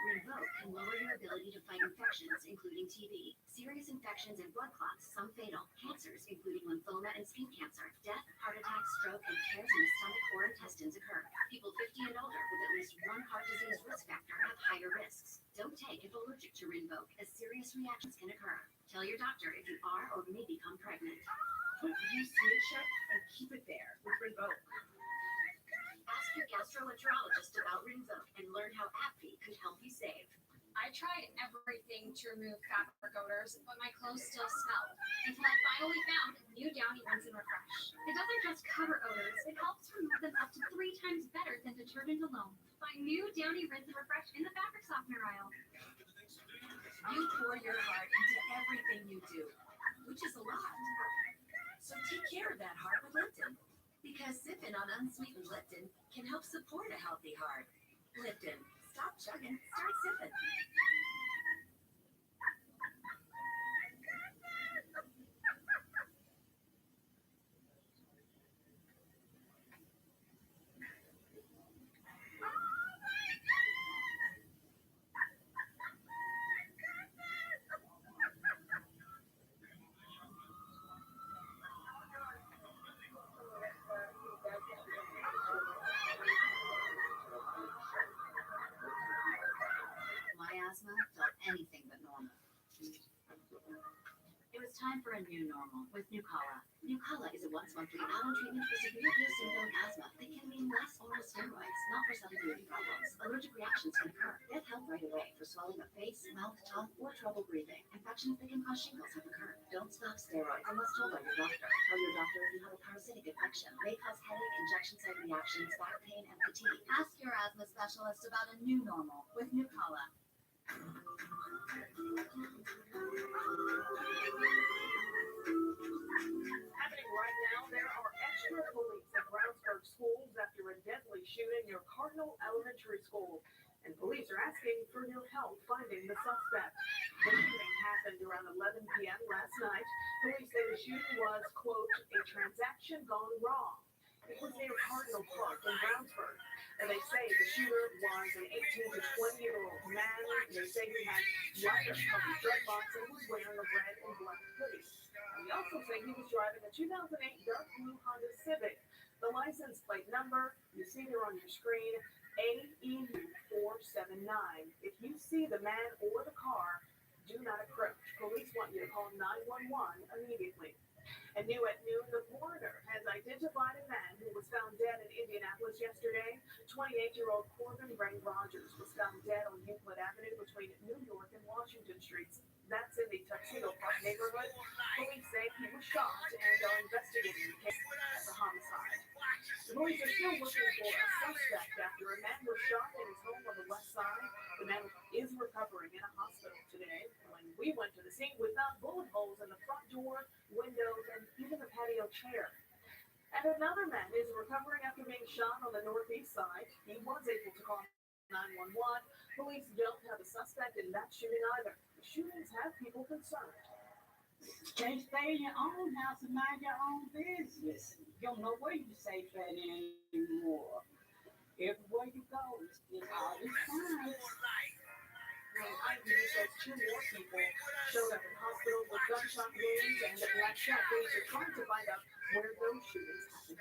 Rinvoq can lower your ability to fight infections, including TB, serious infections and blood clots, some fatal, cancers, including lymphoma and skin cancer, death, heart attack, stroke, and tears in the stomach or intestines occur. People 50 and older with at least one heart disease risk factor have higher risks. Don't take if allergic to Rinvoq, as serious reactions can occur. Tell your doctor if you are or may become pregnant. Put UC in check and keep it there with Rinvoq. Ask your gastroenterologist about Rinvoq and learn how AbbVie could help you save. I tried everything to remove fabric odors, but my clothes still smell. Until I finally found New Downy Rinse and Refresh. It doesn't just cover odors, it helps remove them up to 3 times better than detergent alone. Find New Downy Rinse and Refresh in the fabric softener aisle. You pour your heart into everything you do, which is a lot. So take care of that heart with Lipton. Because sipping on unsweetened Lipton can help support a healthy heart. Lipton, stop chugging, start sipping. Asthma felt anything but normal. It was time for a new normal with Nucala. Nucala is a once-monthly add-on treatment for severe eosinophilic asthma that can mean less oral steroids, not for some beauty problems. Allergic reactions can occur. Get help right away for swelling of face, mouth, tongue, or trouble breathing. Infections that can cause shingles have occurred. Don't stop steroids unless told by your doctor. Tell your doctor if you have a parasitic infection. May cause headache, injection site reactions, back pain, and fatigue. Ask your asthma specialist about a new normal with Nucala. Happening right now, there are extra police at Brownsburg schools after a deadly shooting near Cardinal Elementary School. And police are asking for your help finding the suspect. The shooting happened around 11 p.m. last night. Police say the shooting was, quote, a transaction gone wrong. It was near Cardinal Park in Brownsburg. And they say the shooter was an 18 to 20-year-old man. They say he had lighter-colored dreadlocks and was wearing a red and black hoodie. And they also say he was driving a 2008 dark blue Honda Civic. The license plate number, you see there on your screen, AEU479. If you see the man or the car, do not approach. Police want you to call 911 immediately. And new at noon, the coroner has identified a man who was found dead in Indianapolis yesterday. 28-year-old Corbin Ray Rogers was found dead on Euclid Avenue between New York and Washington Streets. That's in the Tuxedo Park neighborhood. Police say he was shot and are investigating the case as a homicide. The police are still looking for a suspect after a man was shot in his home on the west side. The man is recovering in a hospital today. When we went to the scene, we found bullet holes in the front door, windows, and even the patio chair. And another man is recovering after being shot on the northeast side. He was able to call 911. Police don't have a suspect in that shooting either. The shootings have people concerned. Stay in your own house and mind your own business. You don't know where you safe at anymore. Everywhere you go, it's all the time. News says 2 more people showed up in hospitals with gunshot wounds and black shot. Police are trying to find out where those shootings happened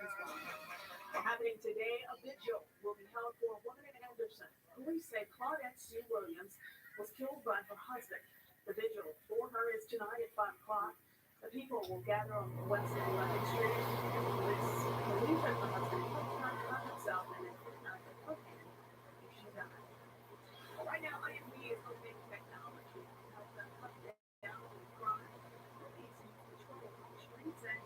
a vigil will be held for a woman in Anderson. Police say Claudette Sue Williams was killed by her husband. The vigil for her is tonight at 5 o'clock. The people will gather on West 11th Street. Police believe that the husband hurt himself and then kidnapped the cocaine if she died. Right now, IMB is looking at technology to help them cut down on crime. Police use patrol on the streets and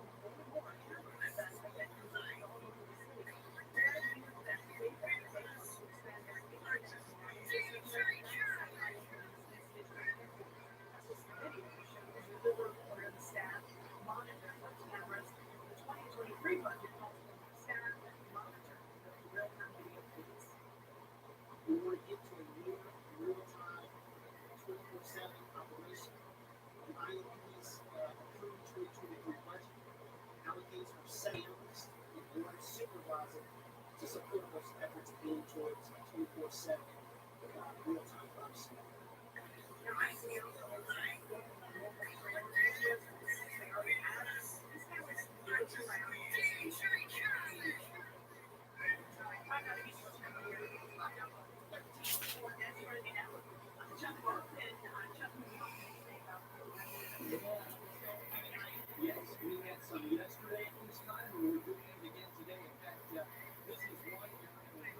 more cameras that have been designed all over the city. They're using that data to expand their internet video shows the report of the staff monitor those cameras. The 2023 budget calls for the staff and monitor the real-time video feeds. We want to get to a near real-time 24/7 operation. The IOP's approved 2023 budget allocates for SAMs and board supervisor to support those efforts aimed towards 24/7 real-time processing. Now, I see a little line going on over here. They already have us. This guy was looking around. I gotta be so here. I got 13 more that's ready now. I jump off and I jump off. Yes, we had some yesterday at this time, and we're doing it again today. In fact, this is one area where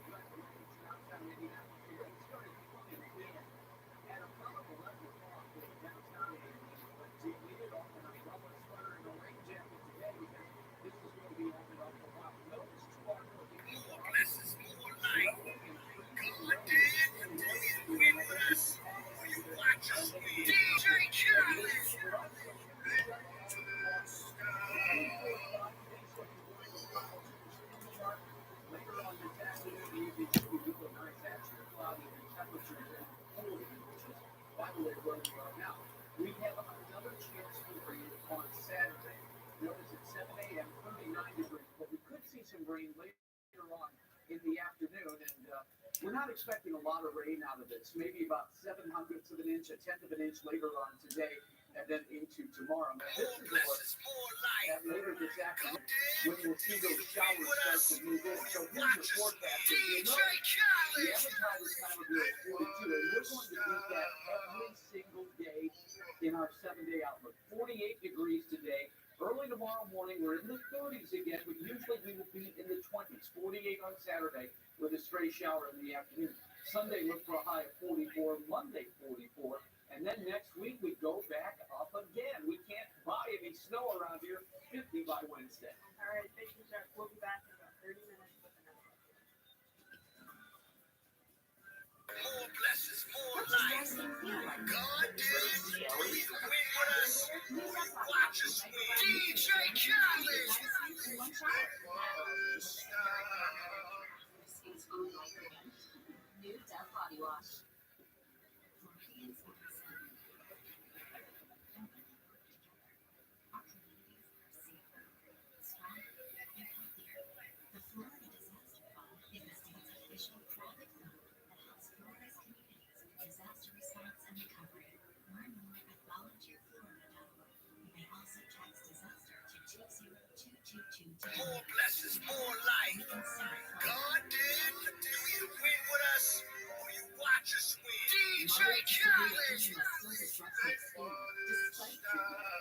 downtown Indianapolis. The rain started flowing in at about 11 o'clock in downtown Indianapolis, but we did off in our umbrella, sweater, and a rain jacket today because this is going to be on and off for a while. Notice to our northeast. This is more like goddamnit, win with us, or you watch us win. DJ Khaled. Later on this afternoon, you can see a nice actual cloudy temperatures and cool temperatures. By the way, running right now, we have another chance for rain on Saturday. Notice at 7 a.m., 39 degrees, but we could see some rain later on in the afternoon, and we're not expecting a lot of rain out of this. Maybe about 7/100 of an inch, 1/10 of an inch later on today, and then into tomorrow. Now, this is a look at later this afternoon when we'll see those showers start to move in. So here's the forecast. You know, the Avatar is kind of at 42, and we're going to do that every single day in our 7-day outlook. 48 degrees today. Early tomorrow morning, we're in the 30s again, but usually we will be in the 20s. 48 on Saturday with a stray shower in the afternoon. Sunday, look for a high of 44. Monday, 44. And then next week, we go back up again. We can't buy any snow around here. 50 by Wednesday. All right, thank you, sir. We'll be back in about 30 minutes with another update. More blessings, more life. Goddamn, we can win with us. Watch us win. DJ Khaled. New Dove Body Wash. Disaster response and recovery. Learn more at volunteerflorida.org. You may also text disaster to 20222. More blessings, more life. Goddamn, you win with us, or you watch us win. DJ Khaled. Despite treatment,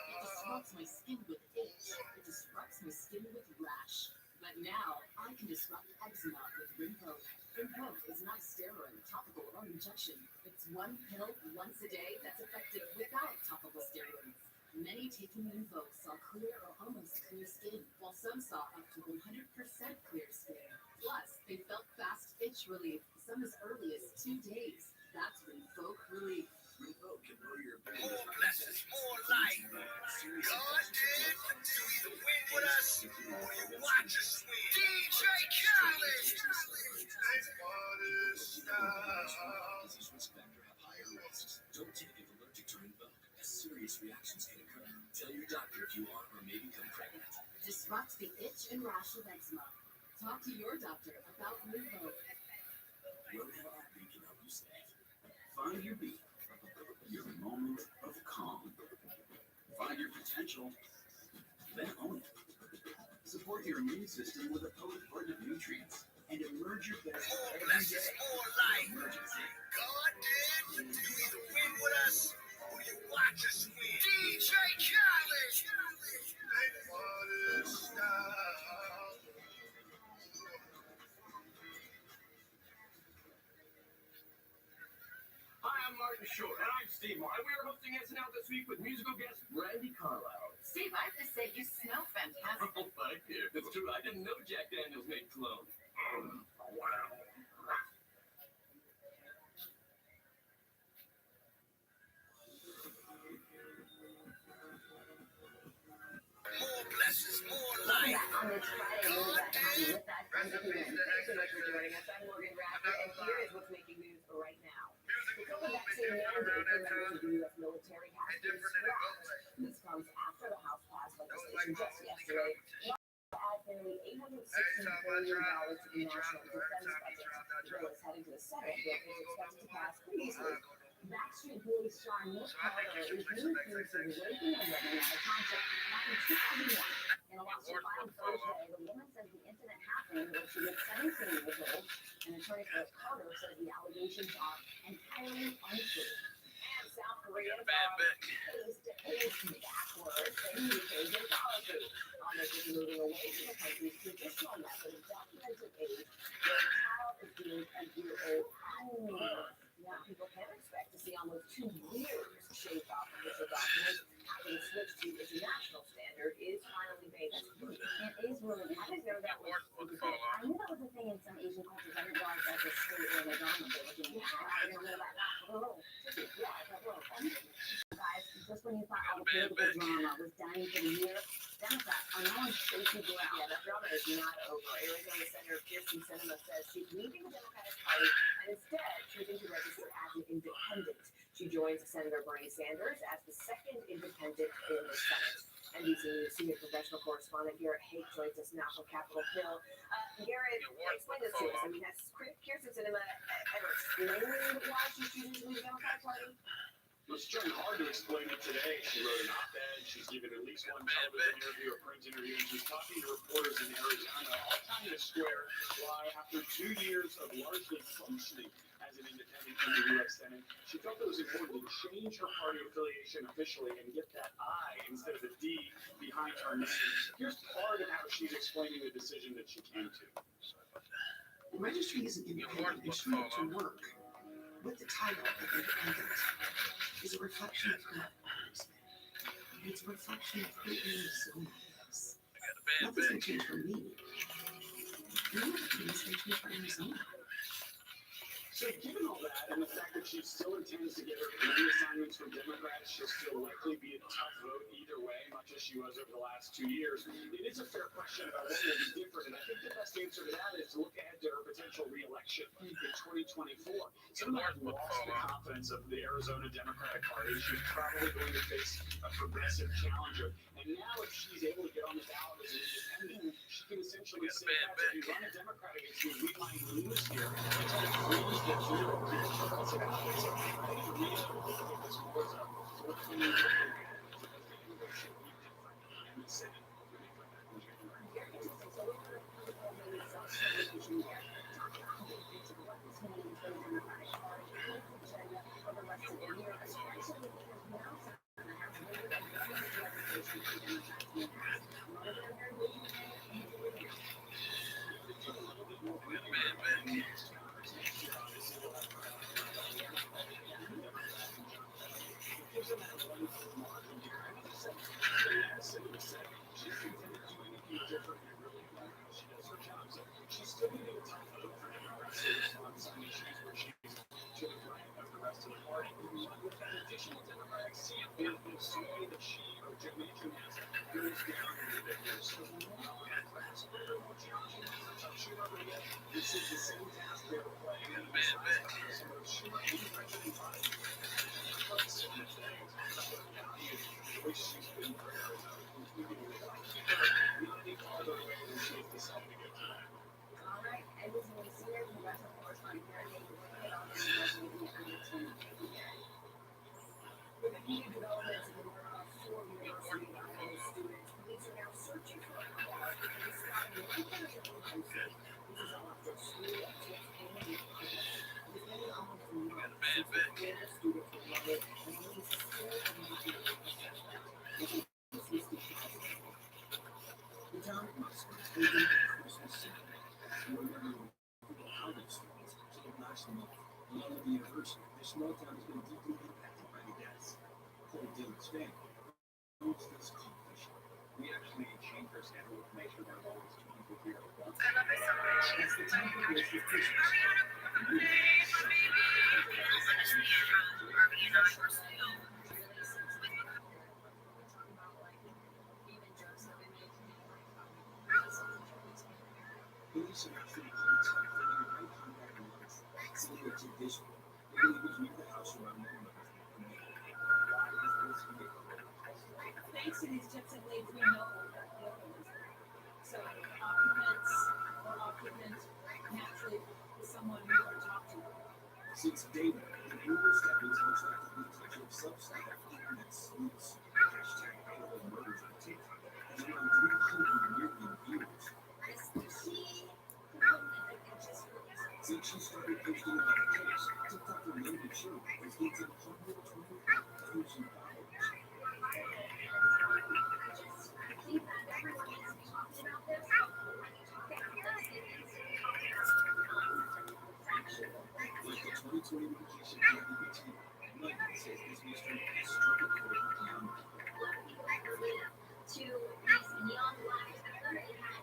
it disrupts my skin with itch. It disrupts my skin with rash. But now I can disrupt eczema with Rinvoq. Rinvoq is not a steroid, topical, or injection. It's one pill once a day that's effective without topical steroids. Many taking Rinvoq saw clear or almost clear skin, while some saw up to 100% clear skin. Plus, they felt fast itch relief, some as early as 2 days. That's Rinvoq relief. More blessings, more life. Goddamn, you win with us, or you watch us win. DJ Khaled. Disease risk factor have higher risks. Don't take if allergic to Rinvoq, as serious reactions can occur. Tell your doctor if you are or may become pregnant. Disrupt the itch and rash of eczema. Talk to your doctor about Rinvoq. Roadhead Beat can help you save. Find your beat. Your moment of calm. Find your potential, then own it. Support your immune system with a potent blend of nutrients, and emerge your best More every blessings, day. more life. Emergency. Goddamn, you either win with us or you watch us win. DJ Khaled. Make money style. Hi, I'm Martin Short. And I'm Steve Martin. We are hosting SNL this week with musical guest Randy Carlisle. Steve, I have to say, you smell fantastic. Oh, thank you. It's true. I didn't know Jack Daniels made cologne. Wow. More blessings, more Welcome life. back on this Friday. We're back on with that. Thanks so much for joining us. I'm Morgan Radford, and here is what's making news right now. The COVID vaccine mandate for members of the U.S. military has been scrapped. This comes after the House passed legislation just yesterday to add nearly $860 billion to the national defense budget. The bill is heading to the Senate, where it is expected to pass pretty easily. Backstreet Boys star Nick Carter is new news of raping a woman at a concert back in 2001. In a lawsuit filed Thursday, the woman says the incident happened when she was 17 years old. An attorney for Carter says the allegations are entirely untrue. And South Korea from haste to haste backwards, they need changing policy. Lawmakers are moving away from the country's traditional method of documented age, where a child is deemed a year old at birth. Now people can expect to see almost 2 years shaved off official documents after the switch to international standard is finally made. That's really It is really. I didn't know that was. I knew that was a thing in some Asian cultures. I didn't realize that was state where they don't know what they were doing. I didn't know that. Oh, yeah, that was. Guys, just when you thought all the political drama was done for the year, Democrats are now shaky ground. Yeah, the drama is not over. Arizona Senator Kirsten Sinema says she's leaving the Democratic Party and instead choosing to register as an independent. She joins Senator Bernie Sanders as the second independent in the Senate. NBC News senior professional correspondent Garrett Haight joins us now from Capitol Hill. Garrett, explain this to us. I mean, has Kirsten Sinema ever explained why she's choosing to leave the Democratic Party? Well, she's trying hard to explain it today. She wrote an op-ed. She's given at least one television interview or print interview. And she's talking to reporters in Arizona, all trying to square why, after 2 years of largely functioning as an independent in the U.S. Senate, she felt it was important to change her party affiliation officially and get that I instead of the D behind her name. Here's part of how she's explaining the decision that she came to. Registering as an independent and showing up to work with the title of independent is a reflection of who I am. It's a reflection of who Arizona is. Nothing's going to change for me. None of the things going to change for Arizona. So given all that, and the fact that she still intends to get her committee assignments from Democrats, she'll still likely be a tough vote either way, much as she was over the last 2 years. It is a fair question about what will be different, and I think the best answer to that is to look ahead to her potential re-election in 2024. Sinema has lost the confidence of the Arizona Democratic Party. She's probably going to face a progressive challenger, and now if she's able to get on the ballot as an independent, she can essentially say that if you run a Democrat against me, we might lose here. And try to freeze the zero here. That's about it. So I think the reason I think this was a what can we do? And the Senate will be different in January. She's still going to be a tough vote for Democrats on some issues where she's to the right of the rest of the party. With that additional Democratic seat, it is the way that she or Joe Manchin has goes down a little bit here. So perhaps a little bit more challenging than Schumer, but yet this is the same task they were playing in this last Congress. So Schumer and President Biden, but some of the things that would value the way she's been for Arizona, including the not any farther away than she has decided to go today. All right, NBC News senior congressional correspondent Garrett Haight will put it on the social media under 10. With the new developments in the world of four University of Iowa students, police are now searching for a car that is starting 1,000 This is all after Snowtown was taken Christmas Sunday. More than holiday students killed last month along with the university. The Snowtown has been deeply impacted by the deaths. Cole Dillon's family knows this competition. We actually changed our schedule to make sure there are always two people here at once. It's the time of year for Christmas. Police are actually police are filming a right hand back in months, similar to this one. The neighbors leave the house around midnight. Why is this vehicle? Thanks to these tips and leads, we know that vehicle is there. So occupants or occupant naturally is someone we want to talk to. Since day one, the numerous deputies have attracted the attention of Substack internet sleuths. Hashtag Idaho murders on TikTok has around 300 million views. Since she started posting about the case, TikTok related show has gained $125,000. Like the 2020 medication LGBT, London says this mystery has struck a chord with young people. To these neon lights that literally had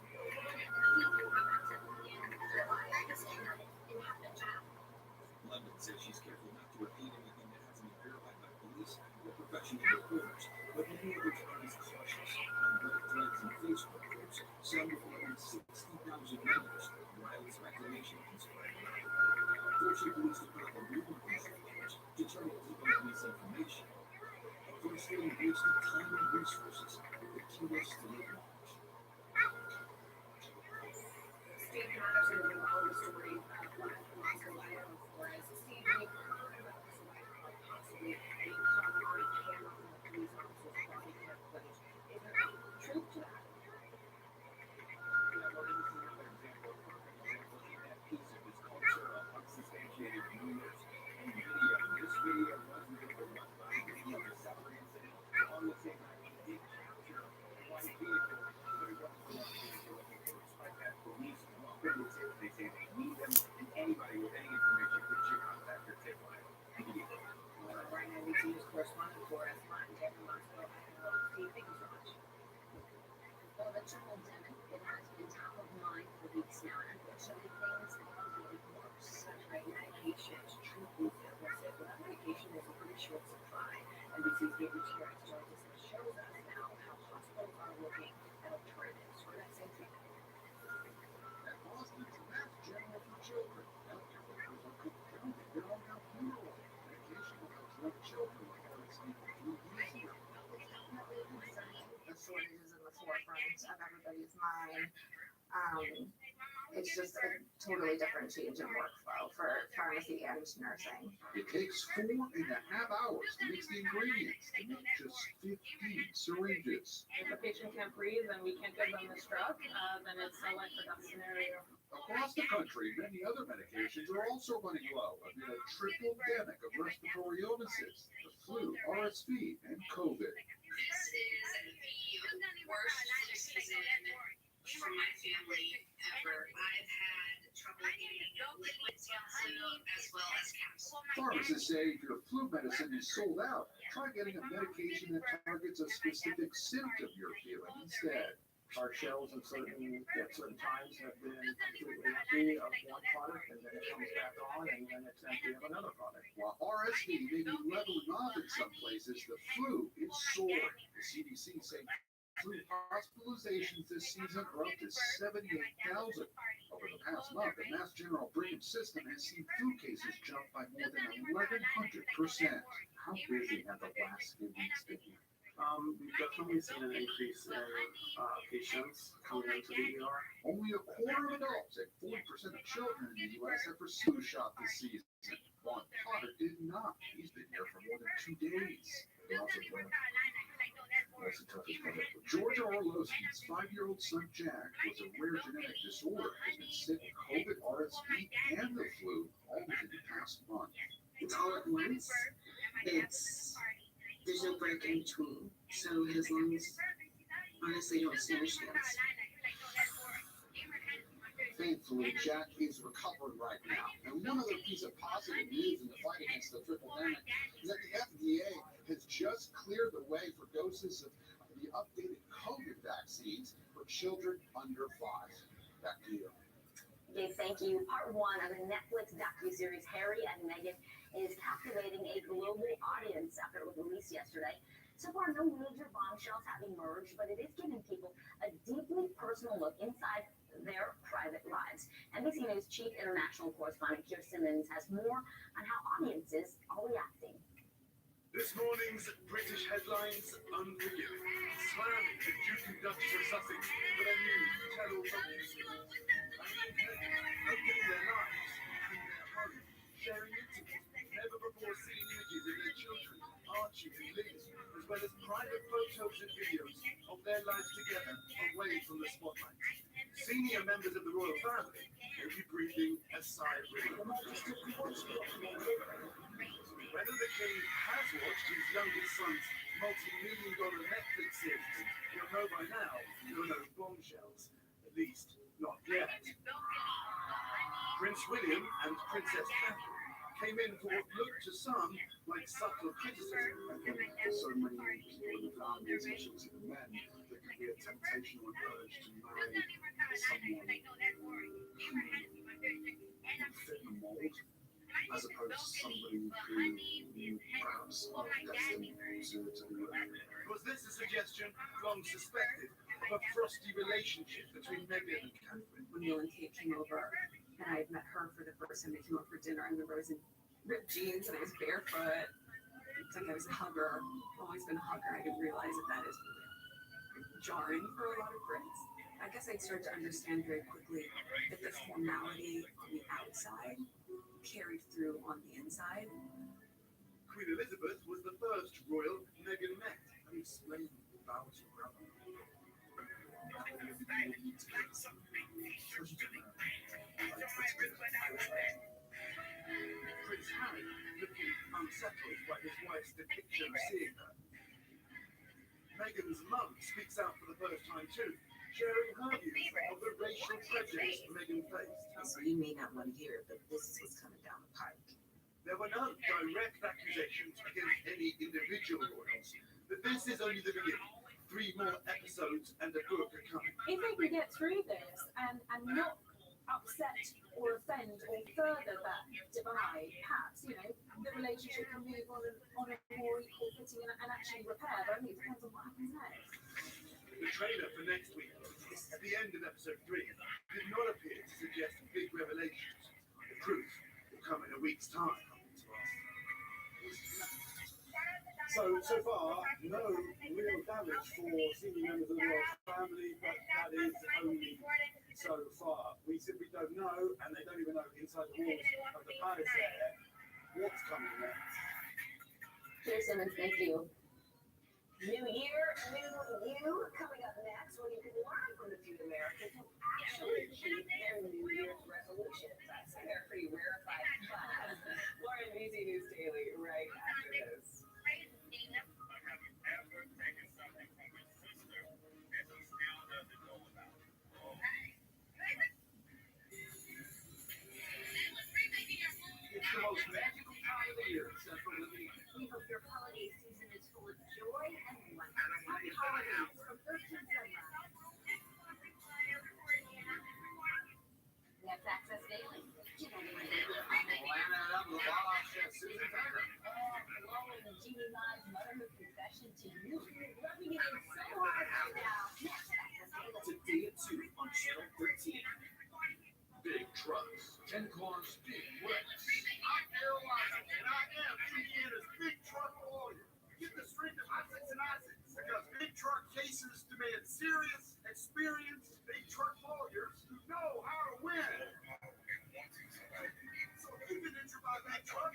London says she's careful not to repeat anything that hasn't been verified by police or professional reporters, but many others are as cautious. On Reddit threads and Facebook groups, some with more than 60,000 members, wild speculation can spread. Fortunately, police have put up a rumor control page to try to keep out misinformation. A first thing wasted time and resources with the keynotes to live knowledge. Steve Madison is involved in the story of Oscar Lyle Flores. Steve, we heard about this possibly being caught on camera from the police officer's body cam footage. Is there any truth to that? Yeah, well, this is another example, perfect example in that piece of this culture of unsubstantiated rumors and video. This video was made for one by the separate incident on the same night. It did capture a white vehicle, but it wasn't the one vehicle looking for despite that. Police welcome the tips. They say they need them, and anybody with any information should contact their tip line immediately. Right now, we see this correspondent for us, Martin Kevin Moscow. Steve, thank you so much. Well, the triple demic, it has been top of mind for weeks now, and unfortunately things are getting worse. Right, medication is truly aggressive. Medication is in pretty short supply. NBC's David Chared joins us and shows us now how hospitals are looking at alternatives for that same treatment. At Boston's Mass General for Children, health workers are confounded. They're all now funeral. Medication will help young children with RSV flu easier. The shortages in the forefront of everybody's mind. It's just a totally different change in workflow for pharmacy and nursing. It takes 4.5 hours to mix the ingredients to make just 15 syringes. If a patient can't breathe and we can't give them this drug, then it's a life or death scenario. Across the country, many other medications are also running low amid a triple demic of respiratory illnesses, the flu, RSV, and COVID. This is the worst flu season for my family ever. I've had trouble getting liquid flu as well as capsules. Pharmacists say if your flu medicine is sold out, try getting a medication that targets a specific symptom you're feeling instead. Our shelves at certain times have been completely empty of one product, and then it comes back on, and then it's empty of another product. While RSV may be leveling off in some places, the flu is soaring. The CDC saying flu hospitalizations this season are up to 78,000. Over the past month, the Mass General Brigham system has seen flu cases jump by more than 1,100%. How busy have the last few weeks been? We've definitely seen an increase in patients coming into the ER. Only a quarter of adults and 40% of children in the U.S. have pursued a shot this season. Juan Potter did not. He's been here for more than 2 days. Georgia Orlowski's 5-year-old son Jack was a rare genetic disorder. Has been sick with COVID, RSV, and the flu all within the past month. It's all at once. There's no break in between. So his lungs honestly don't stand a chance. Thankfully, Jack is recovering right now. And one other piece of positive news in the fight against the triple demic is that the FDA has just cleared the way for doses of the updated COVID vaccines for children under 5. Back to you. Gabe, thank you. Part 1 of the Netflix docuseries Harry and Meghan is captivating a global audience after it was released yesterday. So far, no major bombshells have emerged, but it is giving people a deeply personal look inside their private lives. NBC News Chief International Correspondent Keir Simmons has more on how audiences are reacting. This morning's British headlines unforgiving. Slamming the Duke and Duchess of Sussex for their new tell-all docuseries. Opening their lives in their home, sharing intimate, never-before-seen images of their children, Archie and Liz, as well as private photos and videos of their lives together away from the spotlight. Senior members of the royal family will be breathing a sigh of relief. Whether the king has watched his youngest son's multi-million-dollar Netflix series, you'll know by now there are no bombshells, at least not yet. Prince William and Princess Catherine came in for what looked to some like subtle criticism. There's so many people in the family, especially the men, there could be a temptation or urge to marry someone who fit the mold, as opposed to somebody who perhaps are destined to be with. Was this a suggestion, long suspected, of a frosty relationship between Meghan and Catherine? When Will and Kate came over, and I had met her for the first time, they came over for dinner. I remember I was in ripped jeans and I was barefoot. It's like I was a hugger. I've always been a hugger. I didn't realize that is jarring for a lot of Brits. I guess I started to understand very quickly that the formality on the outside carried through on the inside. Queen Elizabeth was the first royal Meghan met. Explain about your brother. Prince Harry looking unsettled by his wife's depiction of seeing her. Meghan's mum speaks out for the first time too, sharing her views of the racial prejudice Meghan faced. So you may not want to hear it, but this is what's coming down the pipe. There were no direct accusations against any individual royals, but this is only the beginning. 3 more episodes and a book are coming. If they can get through this and not upset or offend or further that divide, perhaps, the relationship can move on a more equal footing and actually repair, but I think it depends on what happens next. The trailer for next week, at the end of episode 3, did not appear to suggest big revelations. The proof will come in a week's time. So far, no real damage for senior members of the royal family, but that is only so far. We simply don't know, and they don't even know inside the walls of the palace there what's coming next. Keir Simmons, thank you. New year, new you. Coming up next, when you can learn from the few Americans who actually achieved their New Year's resolutions. I say they're pretty rarefied. More NBC News Daily right after this. It's the most magical time of the year in Central Living. We hope your holiday season is full of joy and wonder. Happy holidays from 13 Sunrise. That's Access Daily. Blowing Jeannie Mai's motherhood confession to you. Rubbing it in so hard right now. Next, Access Daily. Today at 2 on Channel 13. Big trucks, 10 cars, big wrecks. I'm Daryl Watson, and I am Indiana's big truck lawyer. Get the strength of my six and because big truck cases demand serious, experienced big truck lawyers who know how to win. So you've been injured by a big truck.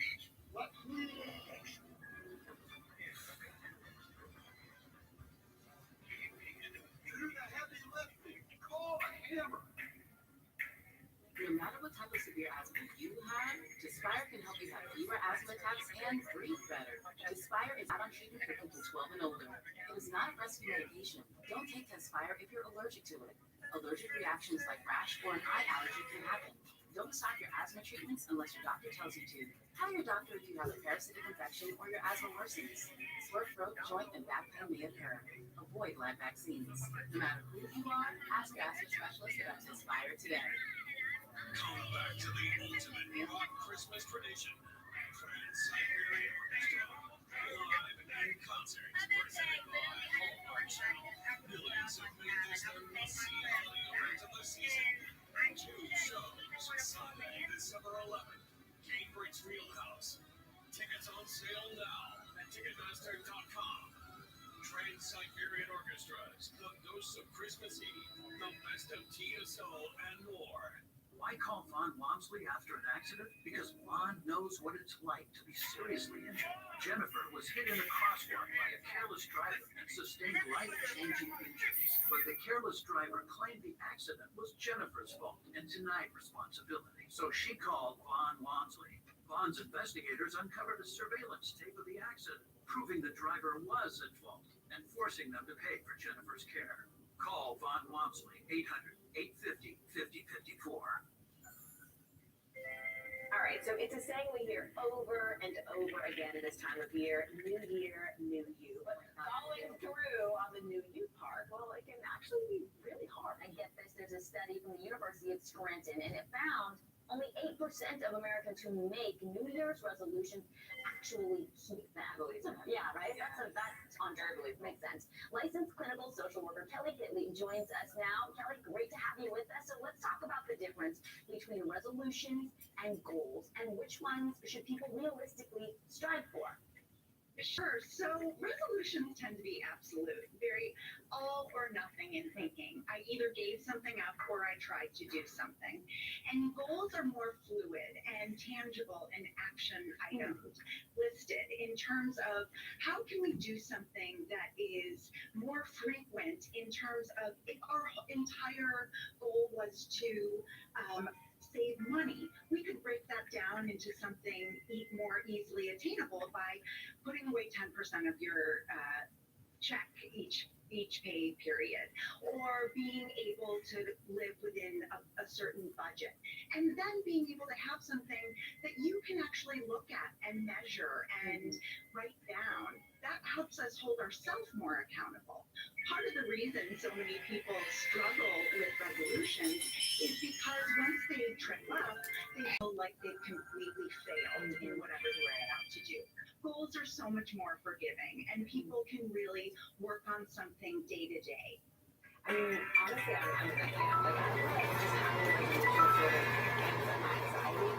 Let me do the heavy lifting. Call a hammer. No matter what type of severe asthma you have, Despire can help you have fewer asthma attacks and breathe better. Despire is not on treatment for people 12 and older. It is not a rescue medication. Don't take Despire if you're allergic to it. Allergic reactions like rash or an eye allergy can happen. Don't stop your asthma treatments unless your doctor tells you to. Tell your doctor if you have a parasitic infection or your asthma worsens. Sore throat, joint, and back pain may occur. Avoid live vaccines. No matter who you are, ask your asthma specialist about Inspire today. Come back to the ultimate rock Christmas tradition. Trans-Siberian Orchestra. Live in concert. Presented by Hallmark Channel. Millions have made this their must-see holiday event of the season. 2 shows. Sunday, December 11th. Cambridge Wheelhouse. Tickets on sale now at ticketmaster.com. Trans-Siberian Orchestras. The Dose of Christmas Eve. The best of TSO and more. Why call Vaughn Walmsley after an accident? Because Vaughn knows what it's like to be seriously injured. Jennifer was hit in a crosswalk by a careless driver and sustained life-changing injuries. But the careless driver claimed the accident was Jennifer's fault and denied responsibility. So she called Vaughn Walmsley. Vaughn's investigators uncovered a surveillance tape of the accident, proving the driver was at fault and forcing them to pay for Jennifer's care. Call Vaughn Walmsley, 800-850-5054. All right, so it's a saying we hear over and over again at this time of year, new year, new you. But following through on the new you part, well, it can actually be really hard. I get this. There's a study from the University of Scranton, and it found only 8% of Americans who make New Year's resolutions actually keep them. Yeah, right? That's unbelievable. Makes sense. Licensed clinical social worker Kelly Hitley joins us now. Kelly, great to have you with us. So let's talk about the difference between resolutions and goals, and which ones should people realistically strive for? Sure. So resolutions tend to be absolute, very all or nothing in thinking. I either gave something up or I tried to do something. And goals are more fluid and tangible and action items listed in terms of how can we do something that is more frequent in terms of if our entire goal was to save money, we could break that down into something more easily attainable by putting away 10% of your check each pay period, or being able to live within a certain budget, and then being able to have something that you can actually look at and measure and write down. That helps us hold ourselves more accountable. Part of the reason so many people struggle with resolutions is because once they trip up, they feel like they've completely failed in whatever they're about to do. Goals are so much more forgiving, and people can really work on something day to day. I mean, honestly, I'm thinking of like just having like a sort of anxiety.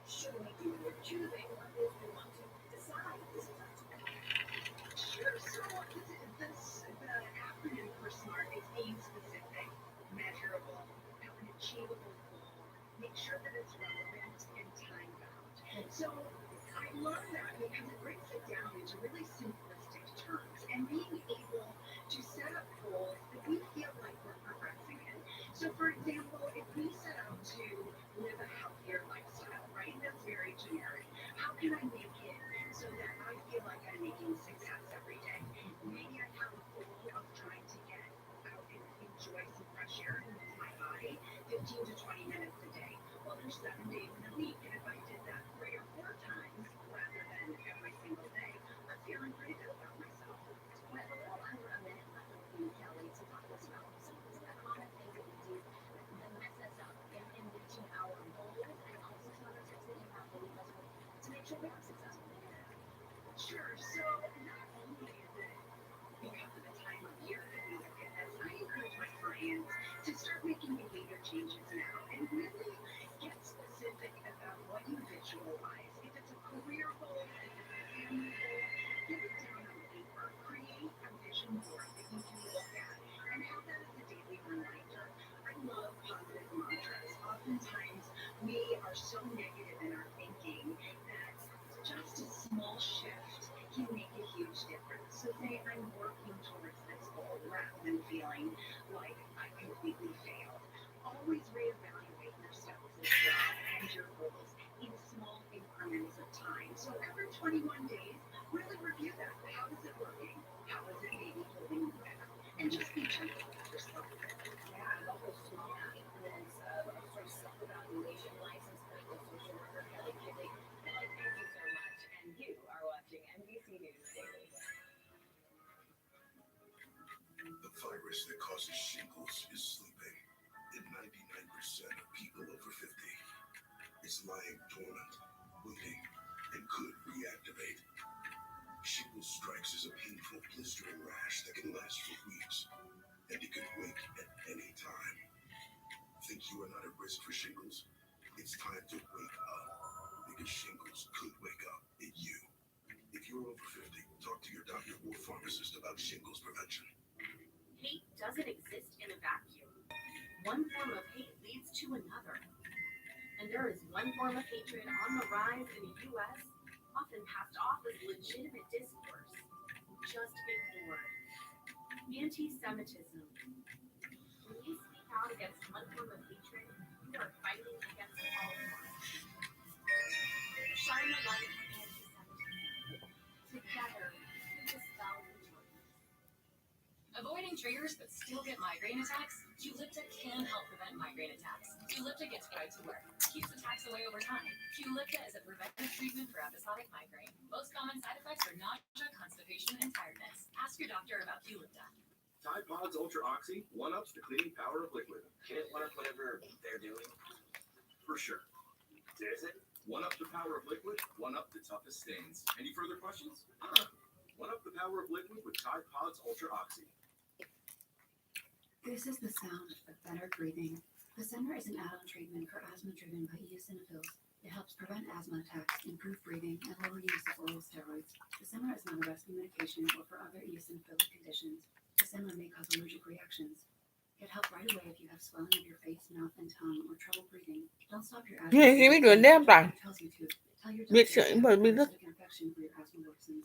Should we do with choosing what is we want to decide? Sure. So the acronym for SMART is being specific, measurable, have an achievable goal, make sure that it's relevant and time bound. So I love that because it breaks it down into really simplistic terms and being able to set up goals that we feel like we're progressing in. So for example, if we set out to live a healthier lifestyle, right? That's very generic. How can I make it so that I feel like I'm making success every day? Maybe I have a goal of trying to get out and enjoy some fresh air and move my body 15 to 20 minutes a day. Well, there's 7 days in a week, and if I did that 3 or 4 times rather than every single day, I'm feeling pretty good about myself. We have a little under a minute left with you, Kelly, to talk to us about some of the common things that we do that mess us up in reaching our goals, and also some other tips that you have that we must to make sure we are successful. Sure. So not only is it because of the time of year that we look at this, I encourage my clients to start making behavior changes now and really get specific about what you visualize. If it's a career goal, if it's a family goal, get it down on paper. Create a vision board that you can look at and have that as a daily reminder. I love positive mantras. Oftentimes we are so negative in our thinking that just a small shift can make a huge difference. So say I'm working towards this goal rather than feeling like I completely failed. Always reevaluate your steps as well and your goals in small increments of time. So every 21 days, really review that. How is it working? How is it maybe holding you back? And just be gentle with yourself. Yeah, I love those small increments of sort of self-evaluation license clinical social worker Kelly Kidley. Kelly, thank you so much. And you are watching NBC News Daily. The virus that causes shingles is sleeping in 99% of people over 50. It's lying dormant, waiting, and could reactivate. Shingles strikes as a painful, blistering rash that can last for weeks, and it can wake at any time. Think you are not at risk for shingles? It's time to wake up, because shingles could wake up at you. If you're over 50, talk to your doctor or pharmacist about shingles prevention. Hate doesn't exist in a vacuum. One form of hate leads to another. And there is one form of hatred on the rise in the U.S., often passed off as legitimate discourse, just ignored. Anti-Semitism. When you speak out against one form of hatred, you are fighting against all forms. Shine a light on anti-Semitism. Together, we dispel injustice. Avoiding triggers but still get migraine attacks? Qulipta can help prevent migraine attacks. Qulipta gets guide to work. Keeps attacks away over time. Qulipta is a preventive treatment for episodic migraine. Most common side effects are nausea, constipation, and tiredness. Ask your doctor about Qulipta. Tide Pods Ultra Oxy one-ups the cleaning power of liquid. Can it one-up whatever they're doing? For sure. Does it? One-up the power of liquid, one-up the toughest stains. Any further questions? One-up the power of liquid with Tide Pods Ultra Oxy. This is the sound of better breathing. Fasenra is an add-on treatment for asthma driven by eosinophils. It helps prevent asthma attacks, improve breathing, and lower use of oral steroids. Fasenra is not a rescue medication or for other eosinophilic conditions. Fasenra may cause allergic reactions. Get help right away if you have swelling of your face, mouth, and tongue, or trouble breathing. Don't stop your asthma. You ain't see me doing damn thing. Tells you to. Tell your Bitch, doctor you better be looking. infection for your asthma worsens.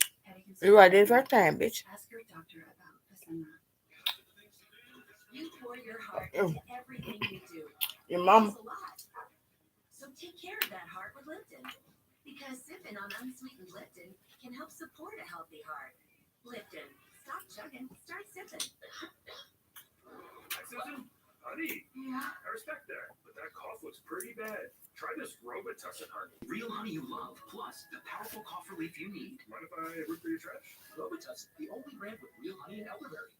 You right there first time, bitch. Ask your doctor about Fasenra. You pour your heart into everything you do. Your mama. It's a lot. So take care of that heart with Lipton. Because sipping on unsweetened Lipton can help support a healthy heart. Lipton. Stop chugging. Start sipping. Hi, Susan. Honey. Yeah. I respect that, but that cough looks pretty bad. Try this Robitussin, honey. Real honey you love, plus the powerful cough relief you need. Mind if I root through your trash? Robitussin, the only brand with real honey and elderberry.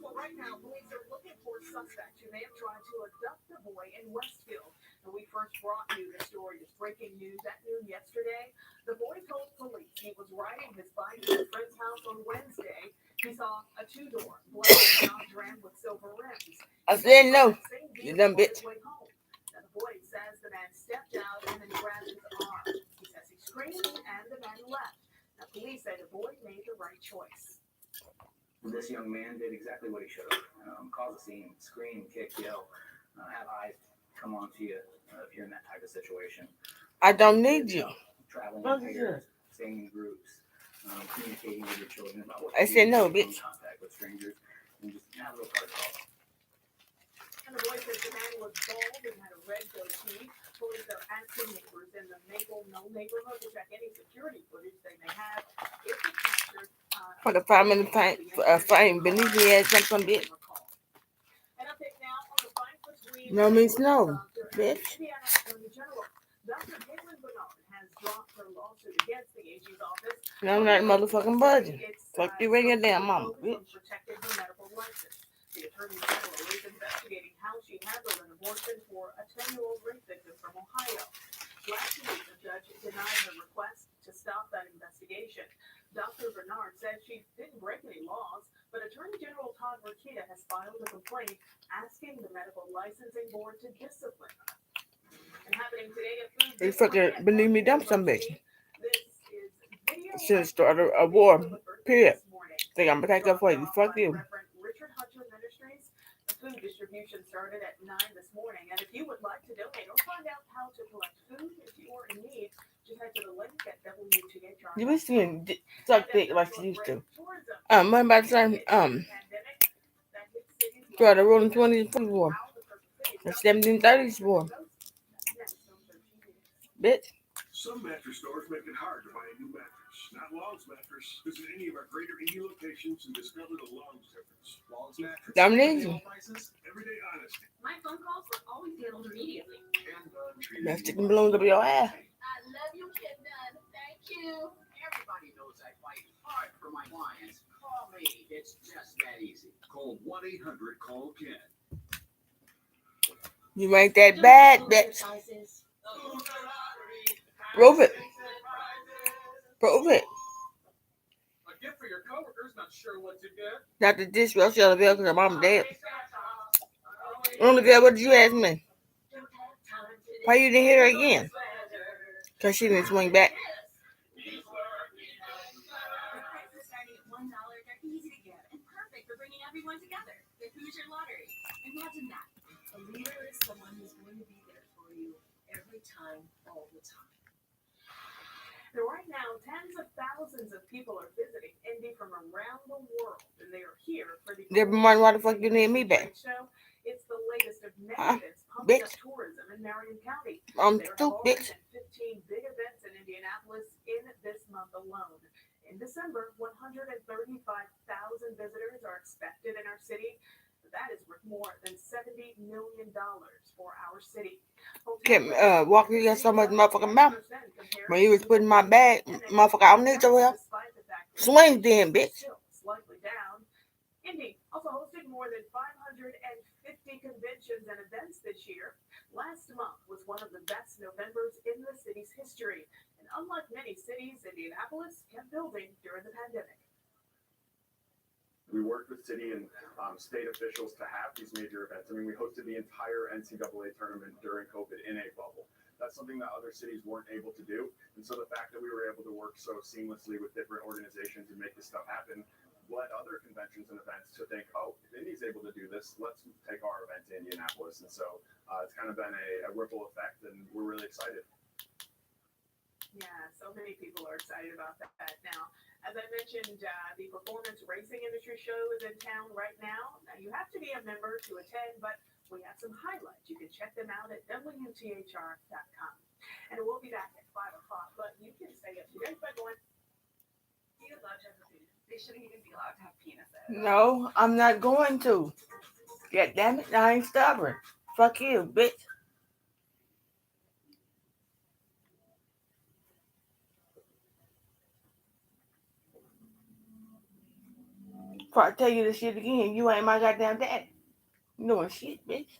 Well, right now, police are looking for suspects who may have tried to abduct the boy in Westfield. And we first brought you the story, this breaking news at noon yesterday. The boy told police he was riding his bike to a friend's house on Wednesday. He saw a two-door, black Dodge Ram with silver rims. I said no, you dumb bitch. Now, the boy says the man stepped out and then grabbed his arm. He says he screamed and the man left. Now, police say the boy made the right choice. This young man did exactly what he should have. Cause a scene, scream, kick, yell, have eyes come on to you if you're in that type of situation. I don't need you. Traveling in pairs, staying in groups, communicating with your children about what I said no, bitch. Contact with strangers, and just have a little part of it. And the boy says the man was bald and had a red goatee. Police are asking neighbors in the Maple Mill neighborhood to check any security footage they may have. If it captured, For the 5 minute fine beneath the ass, like some bitch. an update now on the fight between No means no, bitch. Indiana Attorney General Dr. Caitlin Bernard has dropped her lawsuit against the AG's office. No, I'm not motherfucking budging. Fuck you and your damn mama, bitch. Protecting her medical license. The Attorney General is investigating how she handled an abortion for a 10-year-old rape victim from Ohio. Last week, the judge denied her request to stop that investigation. Dr. Bernard said she didn't break any laws, but Attorney General Todd Rokita has filed a complaint asking the medical licensing board to discipline her. And happening today at Food They fucking beneath me dump some bitch. This is video Should have started a war, period. Think I'm gonna take up for you. Fuck you. Richard Hutcher Ministries. The food distribution started at 9 this morning. And if you would like to donate or find out how to collect food if you are in need, just head to the link at WTHR. You be seeing suck dick like you used to. What about the time, try to roll in 2024. The 1730s war. Bitch. Some mattress stores make it hard to buy a new mattress. Not Long's Mattress. Visit any of our greater Indy locations and discover the Long's difference. Long's Mattress. Domination. Prices, everyday honesty. My phone calls were always handled immediately. That's chicken balloons up your ass. I love you, Ken Dunn. Thank you. Everybody knows I fight hard for my clients. Call me. It's just that easy. Call 1-800-CALL-KEN. You ain't that bad, bitch. Prove it. Prove it. A gift for your coworkers, not sure what to get. Not the dishwasher Olivia because her mom dead. Olivia, what did you ask me? Why you didn't hit her again? Because she didn't swing back. The prices starting at $1, they're easy to get and perfect for bringing everyone together. With Hoosier Lottery. Imagine that. A leader is someone who's going to be there for you every time, all the time. Right now, tens of thousands of people are visiting Indy from around the world, and they are here for the Why the fuck you need me back? show. It's the latest of many events pumping up tourism in Marion County. I'm There have stupid. already been 15 big events in Indianapolis in this month alone. In December, 135,000 visitors are expected in our city. That is worth more than $70 million for our city. Can't walk you got so much motherfucking mouth. When you was putting my bag, motherfucker, I don't need your help. Swing then, bitch. Slightly down. Indy also hosted more than 550 conventions and events this year. Last month was one of the best Novembers in the city's history. And unlike many cities, Indianapolis kept building during the pandemic. We worked with city and state officials to have these major events. I mean, we hosted the entire NCAA tournament during COVID in a bubble. That's something that other cities weren't able to do. And so the fact that we were able to work so seamlessly with different organizations and make this stuff happen led other conventions and events to think, oh, if Indy's able to do this, let's take our event to Indianapolis. And so it's kind of been a ripple effect, and we're really excited. Yeah, so many people are excited about that now. As I mentioned, the Performance Racing Industry Show is in town right now. Now, you have to be a member to attend, but we have some highlights. You can check them out at wthr.com. And we'll be back at 5 o'clock, but you can stay up to date by going. You're allowed to have a penis. They shouldn't even be allowed to have penises. No, I'm not going to. God damn it, I ain't stubborn. Fuck you, bitch. If I tell you this shit again, you ain't my goddamn daddy. You doing shit, bitch.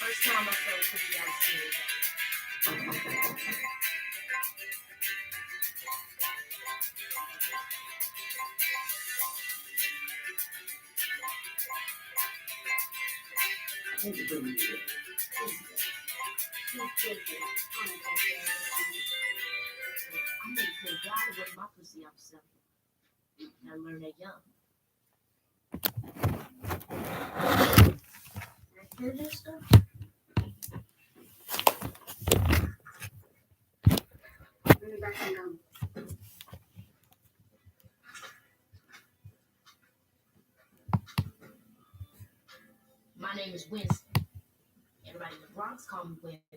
First time I felt pretty outside. I'm gonna play God with my pussy up simple. I learned that young. Hear this stuff? Bring it back and go. My name is Winston. Everybody in the Bronx call me Winston.